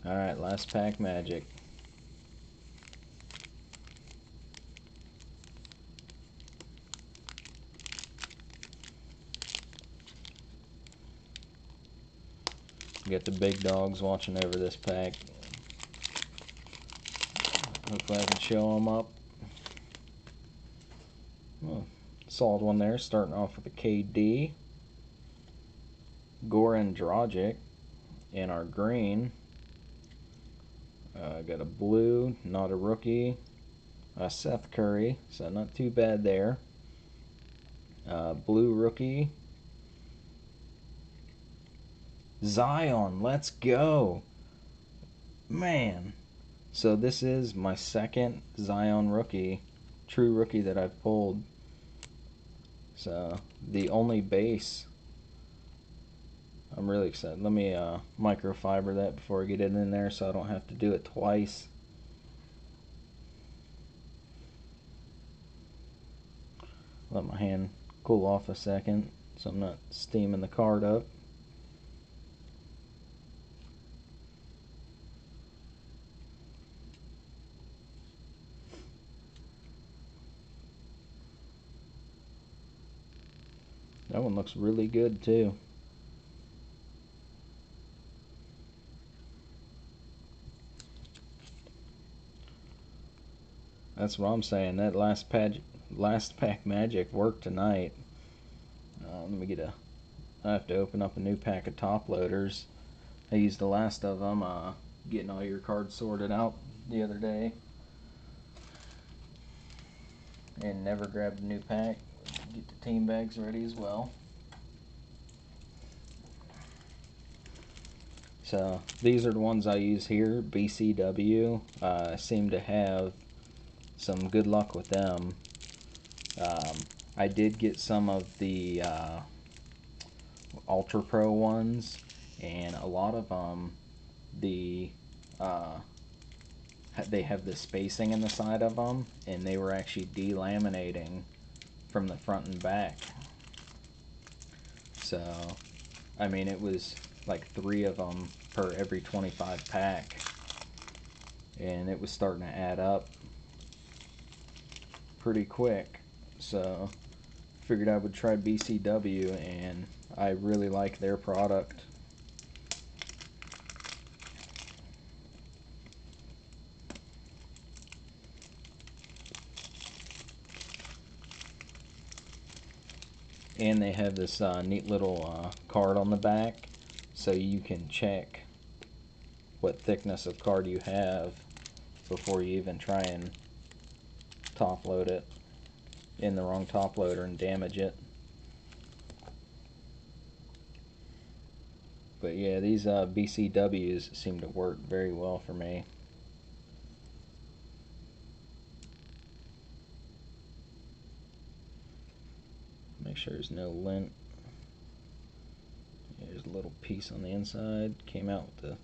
Alright, last pack magic. Got the big dogs watching over this pack. Hopefully I can show them up. Well, solid one there, starting off with a KD. Goran Dragic in our green. Got a blue, not a rookie. Seth Curry, so not too bad there. Blue rookie. Zion, let's go. Man. So this is my second Zion rookie, true rookie that I've pulled. So the only base. I'm really excited. Let me microfiber that before I get it in there so I don't have to do it twice. Let my hand cool off a second so I'm not steaming the card up. That one looks really good too. That's what I'm saying. That last pack magic worked tonight. Let me get a. I have to open up a new pack of top loaders. I used the last of them. Getting all your cards sorted out the other day, and never grabbed a new pack. Get the team bags ready as well. So these are the ones I use here. BCW. Seem to have some good luck with them. I did get some of the Ultra Pro ones, and a lot of them, they have the spacing in the side of them, and they were actually delaminating from the front and back. So, I mean, it was like 3 of them per every 25 pack, and it was starting to add up pretty quick. So, figured I would try BCW, and I really like their product. And they have this neat little card on the back, so you can check what thickness of card you have before you even try and top load it in the wrong top loader and damage it. But yeah, these BCWs seem to work very well for me. Make sure there's no lint. There's a little piece on the inside. Came out with the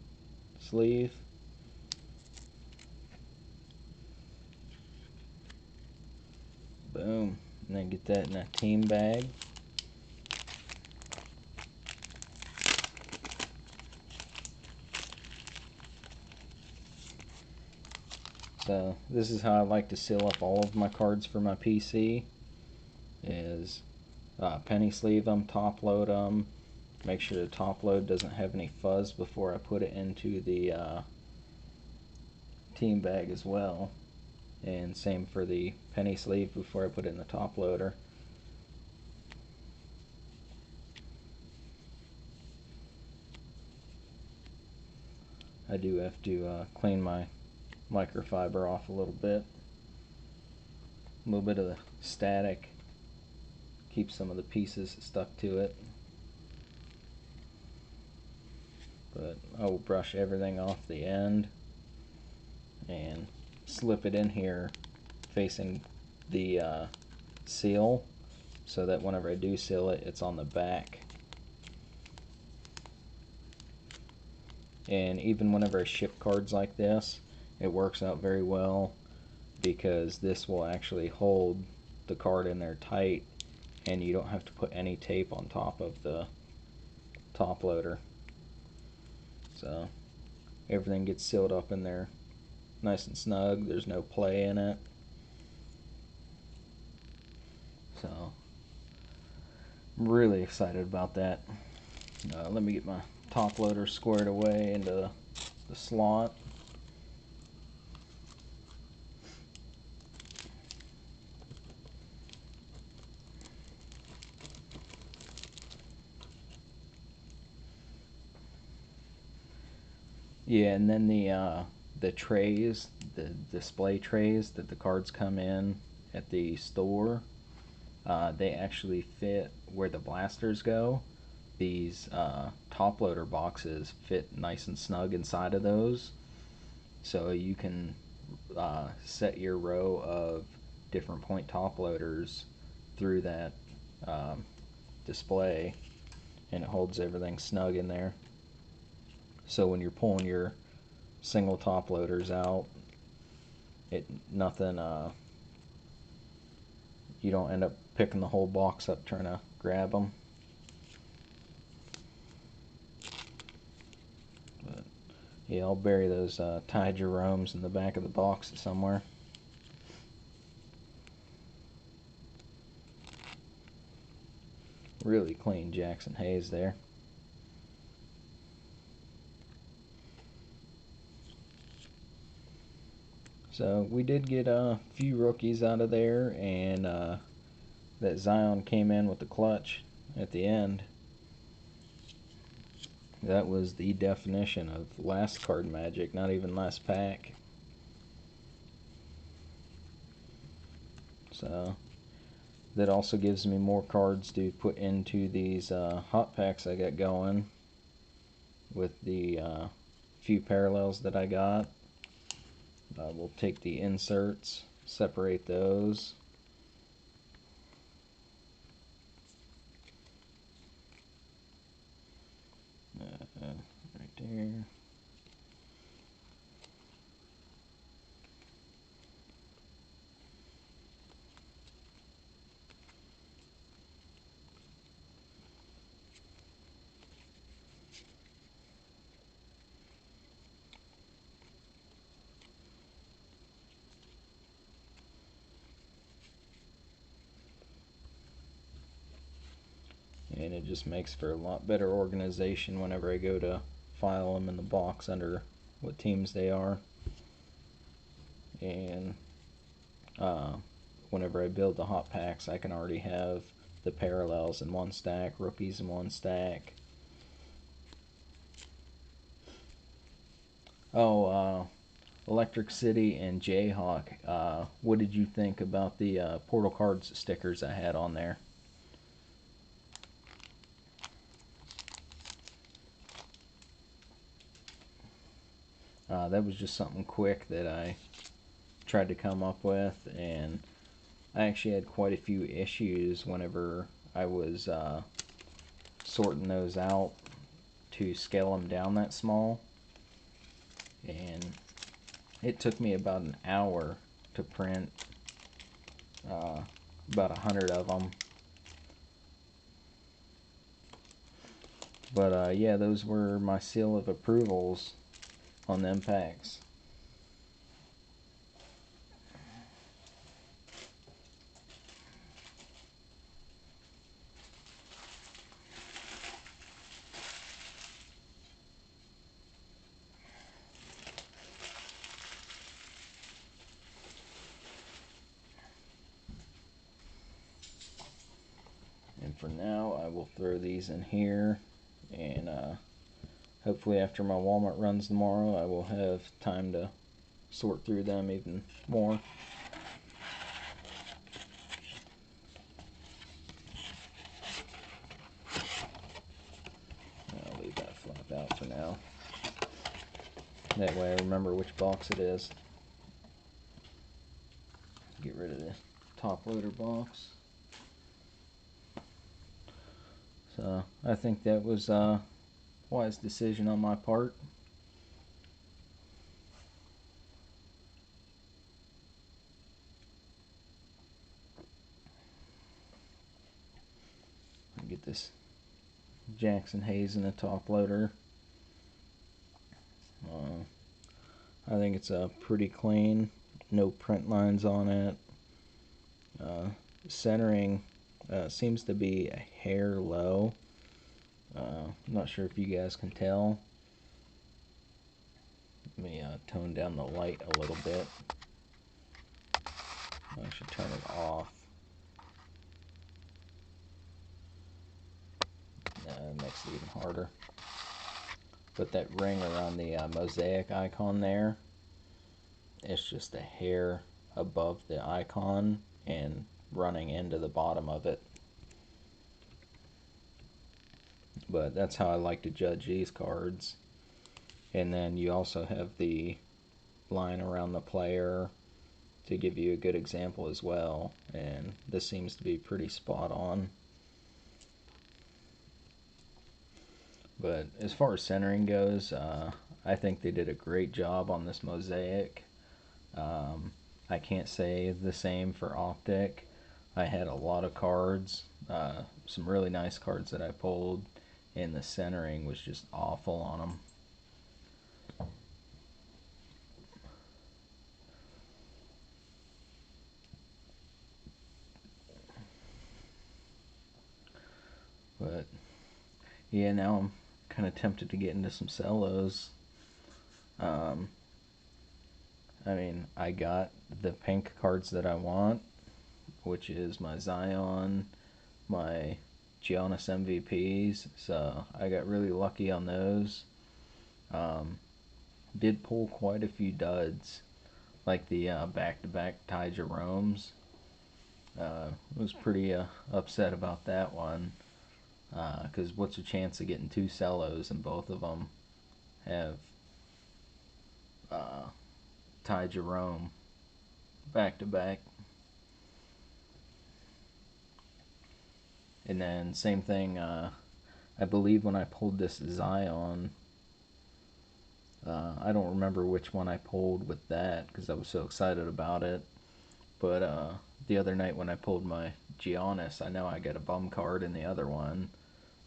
sleeve. Boom. And then get that in a team bag. So this is how I like to seal up all of my cards for my PC. Is penny sleeve them, top load them, make sure the top load doesn't have any fuzz before I put it into the team bag as well, and same for the penny sleeve before I put it in the top loader. I do have to clean my microfiber off a little bit. A little bit of the static keeps some of the pieces stuck to it. But I will brush everything off the end and slip it in here facing the seal, so that whenever I do seal it, it's on the back. And even whenever I ship cards like this, it works out very well, because this will actually hold the card in there tight, and you don't have to put any tape on top of the top loader. So everything gets sealed up in there nice and snug. There's no play in it. So I'm really excited about that. Let me get my top loader squared away into the slot. Yeah, and then the trays, the display trays that the cards come in at the store, they actually fit where the blasters go. These top loader boxes fit nice and snug inside of those, so you can set your row of different point top loaders through that display, and it holds everything snug in there. So when you're pulling your single top loaders out, nothing, you don't end up picking the whole box up trying to grab them. But yeah, I'll bury those Ty Jeromes in the back of the box somewhere. Really clean Jackson Hayes there. So we did get a few rookies out of there, and that Zion came in with the clutch at the end. That was the definition of last card magic, not even last pack. So that also gives me more cards to put into these hot packs I got going with the few parallels that I got. We'll take the inserts, separate those. Right there. And it just makes for a lot better organization whenever I go to file them in the box under what teams they are. And whenever I build the hot packs, I can already have the parallels in one stack, rookies in one stack. Oh, Electric City and Jayhawk, what did you think about the Portal Cards stickers I had on there? That was just something quick that I tried to come up with, and I actually had quite a few issues whenever I was sorting those out to scale them down that small, and it took me about an hour to print about 100 of them. But yeah, those were my seal of approvals on them packs. And for now, I will throw these in here, and hopefully after my Walmart runs tomorrow, I will have time to sort through them even more. I'll leave that flap out for now. That way I remember which box it is. Get rid of the top loader box. So I think that was a wise decision on my part. Get this Jackson Hayes in the top loader. I think it's pretty clean, no print lines on it. Centering seems to be a hair low. I'm not sure if you guys can tell. Let me tone down the light a little bit. I should turn it off. It makes it even harder. But that ring around the mosaic icon there, it's just a hair above the icon and running into the bottom of it. But that's how I like to judge these cards. And then you also have the line around the player to give you a good example as well. And this seems to be pretty spot on. But as far as centering goes, I think they did a great job on this mosaic. I can't say the same for Optic. I had a lot of cards, some really nice cards that I pulled, and the centering was just awful on them. But yeah, now I'm kind of tempted to get into some cellos. I mean, I got the pink cards that I want, which is my Zion, my Giannis MVPs, so I got really lucky on those. Um, did pull quite a few duds, like the back-to-back Ty Jerome's. Was pretty upset about that one, because what's your chance of getting two cellos and both of them have uh, Ty Jerome back-to-back. And then same thing, I believe when I pulled this Zion, I don't remember which one I pulled with that because I was so excited about it. But the other night when I pulled my Giannis, I know I got a bum card in the other one.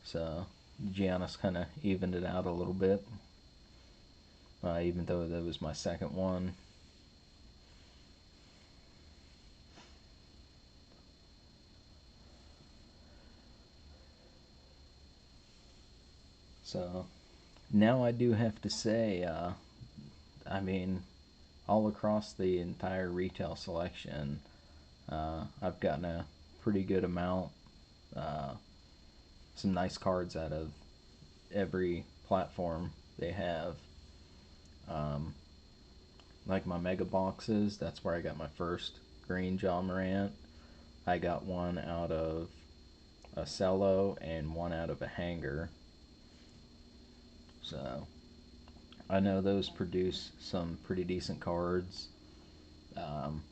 So Giannis kind of evened it out a little bit, even though that was my second one. So now I do have to say, I mean, all across the entire retail selection, I've gotten a pretty good amount, uh, some nice cards out of every platform they have. Um, like my mega boxes, that's where I got my first green Ja Morant. I got one out of a cello and one out of a hanger. So I know those produce some pretty decent cards. Um,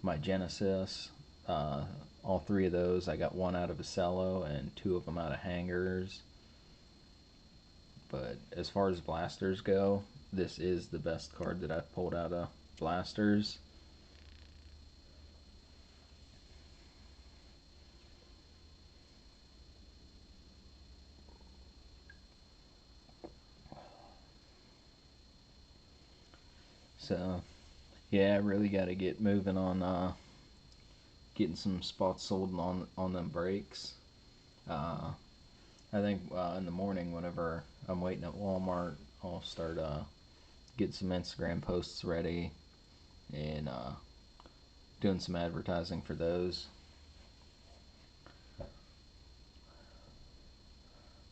my Genesis, uh, all three of those, I got one out of a cello and two of them out of hangers. But as far as blasters go, this is the best card that I've pulled out of blasters. So yeah, I really got to get moving on getting some spots sold on them breaks. Uh, I think in the morning, whenever I'm waiting at Walmart, I'll start getting some Instagram posts ready and doing some advertising for those.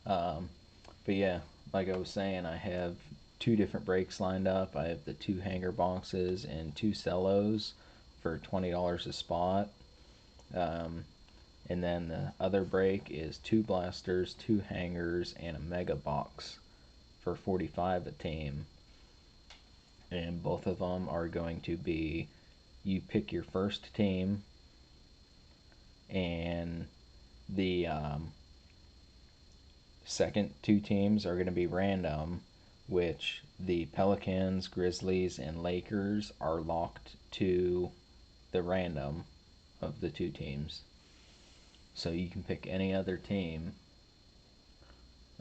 Um, but yeah, like I was saying, I have two different breaks lined up. I have the two hanger boxes and two cellos for $20 a spot. Um, and then the other break is two blasters, two hangers, and a mega box for 45 a team. And both of them are going to be you pick your first team, and the second two teams are going to be random, which the Pelicans, Grizzlies, and Lakers are locked to the random of the two teams. So you can pick any other team,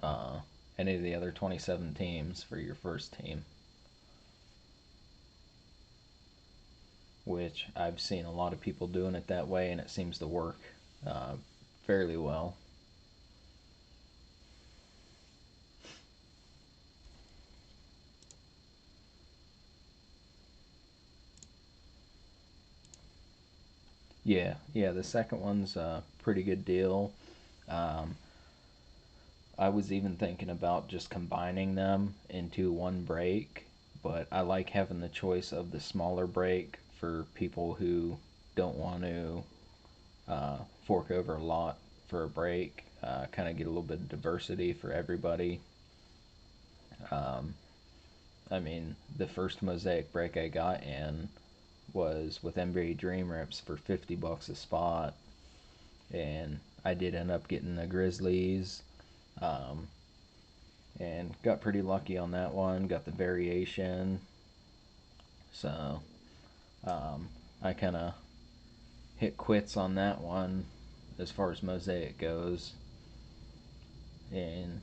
uh, any of the other 27 teams for your first team, which I've seen a lot of people doing it that way, and it seems to work uh, fairly well. Yeah, the second one's a pretty good deal. Um, I was even thinking about just combining them into one break, but I like having the choice of the smaller break for people who don't want to fork over a lot for a break. Kind of get a little bit of diversity for everybody. Um, I mean, the first Mosaic break I got in was with NBA Dream Rips for $50 a spot, and I did end up getting the Grizzlies, um, and got pretty lucky on that one. Got the variation, so I kind of hit quits on that one as far as Mosaic goes, and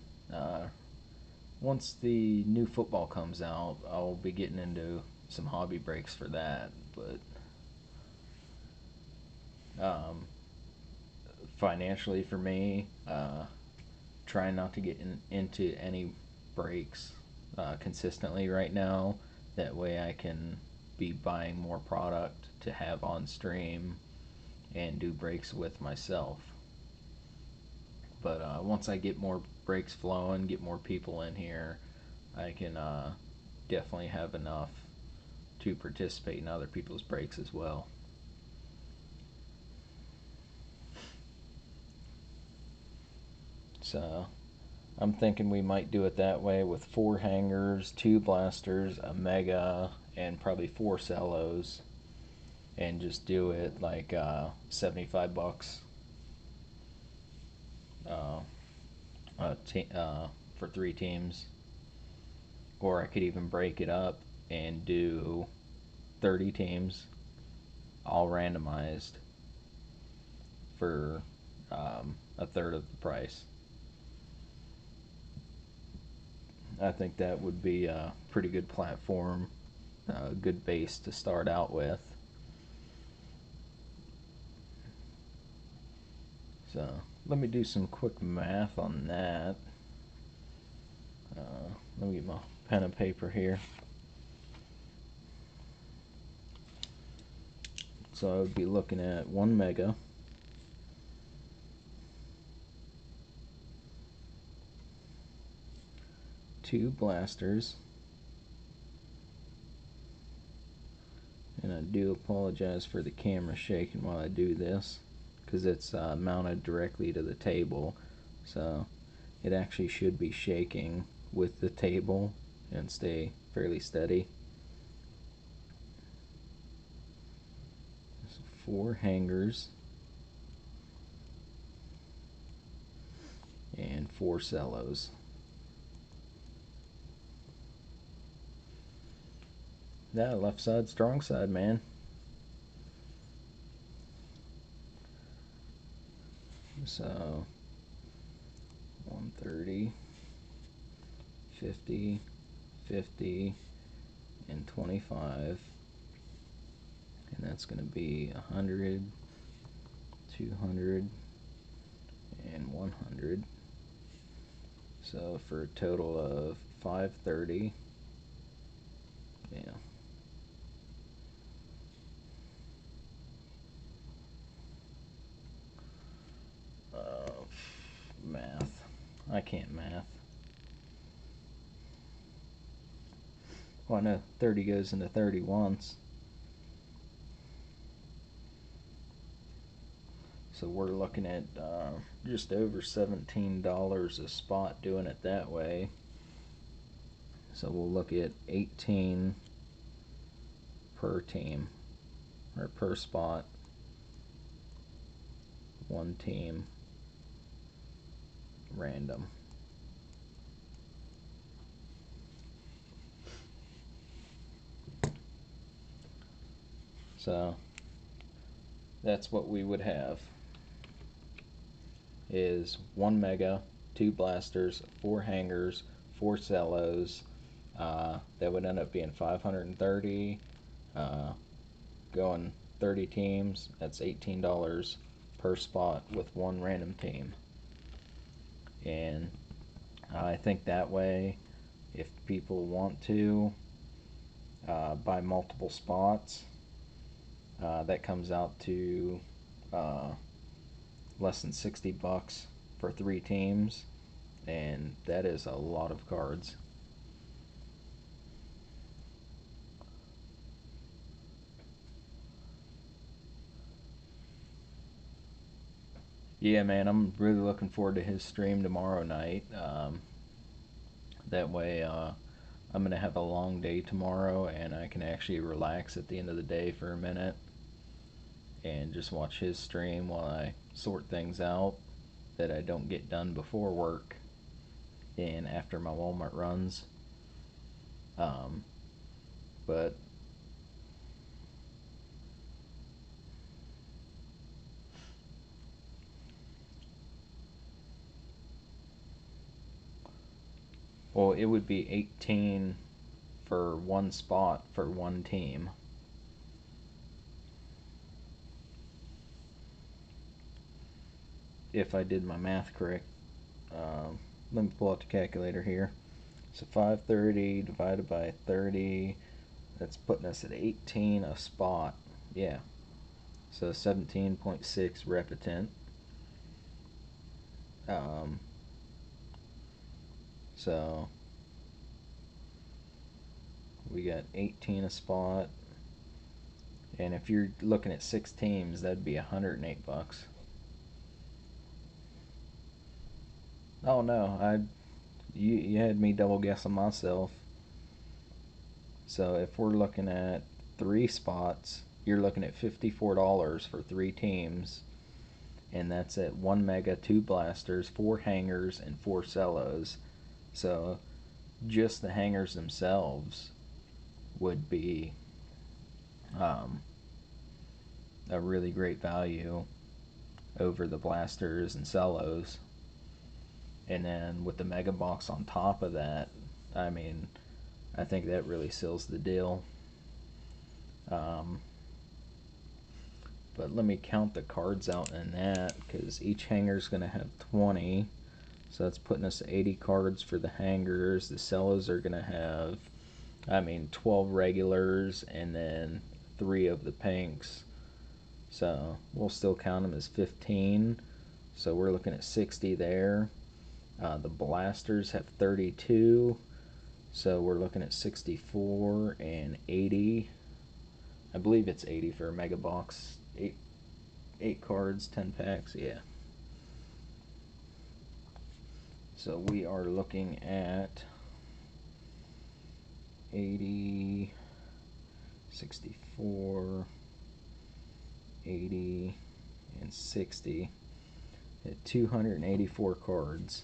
once the new football comes out, I'll be getting into some hobby breaks for that. But um, financially, for me, trying not to get into any breaks consistently right now. That way, I can be buying more product to have on stream and do breaks with myself. But once I get more breaks flowing, get more people in here, I can definitely have enough to participate in other people's breaks as well. So I'm thinking we might do it that way with 4 hangers, 2 blasters, a mega, and probably 4 cellos, and just do it like $75 uh, for 3 teams. Or I could even break it up and do 30 teams, all randomized, for a third of the price. I think that would be a pretty good platform, a good base to start out with. So let me do some quick math on that. Let me get my pen and paper here. So I would be looking at 1 mega, two blasters, and I do apologize for the camera shaking while I do this, because it's mounted directly to the table, so it actually should be shaking with the table and stay fairly steady. So 4 hangers and 4 cellos. That left side, strong side, man. So 130, 50, 50, and 25. And that's going to be 100, 200, and 100. So for a total of 530. Yeah. Math. I can't math. Well, I know 30 goes into 30 once. So we're looking at just over $17 a spot doing it that way. So we'll look at 18 per team, or per spot. 1 team, random. So that's what we would have, is 1 mega, 2 blasters, 4 hangers, 4 cellos. That would end up being 530. Going 30 teams, that's $18 per spot with 1 random team. And I think that way, if people want to buy multiple spots, that comes out to less than $60 for 3 teams, and that is a lot of cards. Yeah, man, I'm really looking forward to his stream tomorrow night. That way, I'm going to have a long day tomorrow, and I can actually relax at the end of the day for a minute and just watch his stream while I sort things out that I don't get done before work and after my Walmart runs. But well, it would be 18 for 1 spot for 1 team. If I did my math correct. Let me pull out the calculator here. So 530 divided by 30, That's putting us at 18 a spot. Yeah. So 17.6 repetent. So we got 18 a spot. And if you're looking at 6 teams, that'd be $108. Oh no, you had me double guessing myself. So if we're looking at 3 spots, you're looking at $54 for 3 teams, and that's at 1 mega, 2 blasters, 4 hangers, and 4 cellos. So just the hangers themselves would be a really great value over the blasters and cellos. And then with the mega box on top of that, I mean, I think that really seals the deal. But let me count the cards out in that, because each hanger is going to have 20. So that's putting us at 80 cards for the hangers. The cellos are going to have, 12 regulars and then 3 of the pinks. So we'll still count them as 15. So we're looking at 60 there. The blasters have 32. So we're looking at 64 and 80. I believe it's 80 for a mega box. 8 cards, 10 packs, yeah. So we are looking at 80, 64, 80, and 60 at 284 cards.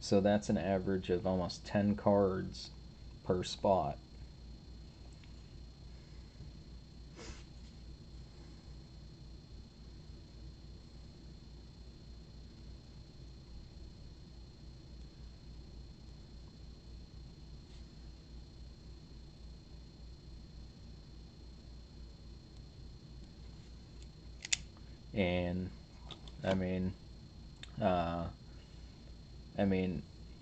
So that's an average of almost 10 cards per spot. And uh,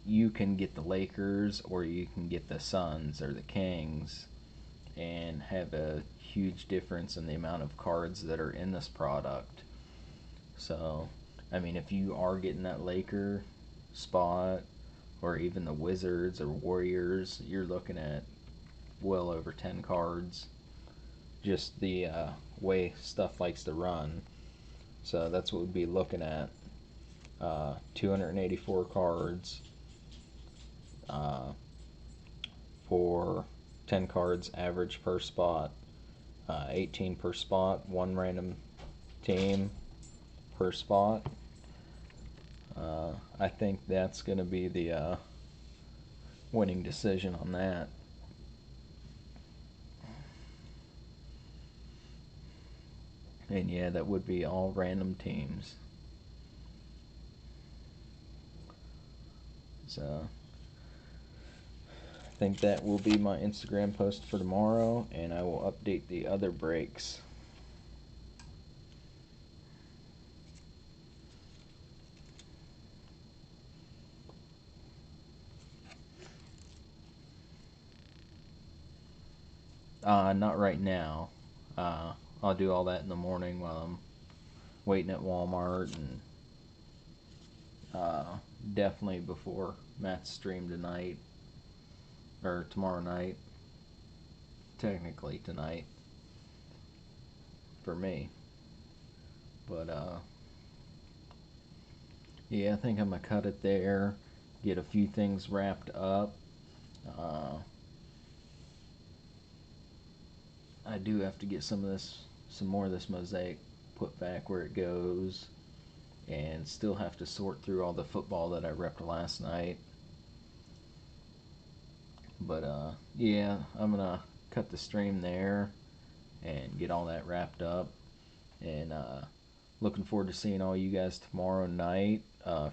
you can get the Lakers or you can get the Suns or the Kings and have a huge difference in the amount of cards that are in this product. So, if you are getting that Laker spot or even the Wizards or Warriors, you're looking at well over 10 cards. Just the way stuff likes to run. So that's what we'd be looking at. 284 cards for 10 cards average per spot. 18 per spot, 1 random team per spot. I think that's going to be the winning decision on that. And yeah, that would be all random teams. So I think that will be my Instagram post for tomorrow, and I will update the other breaks. Not right now. I'll do all that in the morning while I'm waiting at Walmart, and definitely before Matt's stream tonight, or tomorrow night. Technically tonight for me. But yeah, I think I'm gonna cut it there, get a few things wrapped up. I do have to get some more of this mosaic put back where it goes, and still have to sort through all the football that I repped last night. But yeah, I'm gonna cut the stream there and get all that wrapped up, and looking forward to seeing all you guys tomorrow night.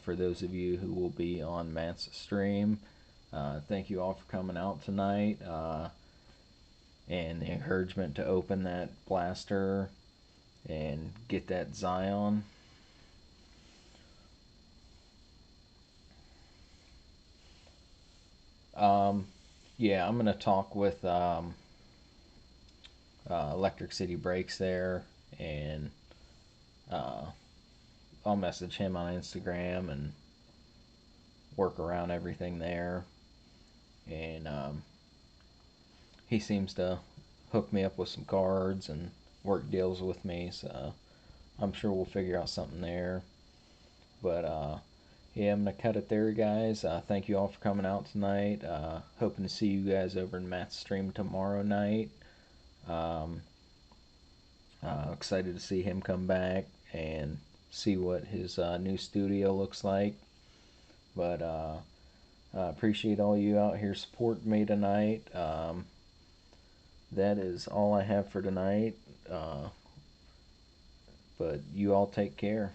For those of you who will be on Matt's stream, thank you all for coming out tonight, and the encouragement to open that blaster and get that Zion. Yeah, I'm gonna talk with Electric City Brakes there, and uh, I'll message him on Instagram and work around everything there. And he seems to hook me up with some cards and work deals with me, so I'm sure we'll figure out something there. But yeah, I'm gonna cut it there, guys. Thank you all for coming out tonight. Hoping to see you guys over in Matt's stream tomorrow night. Um, Excited to see him come back and see what his new studio looks like. But appreciate all you out here supporting me tonight. That is all I have for tonight. But you all take care.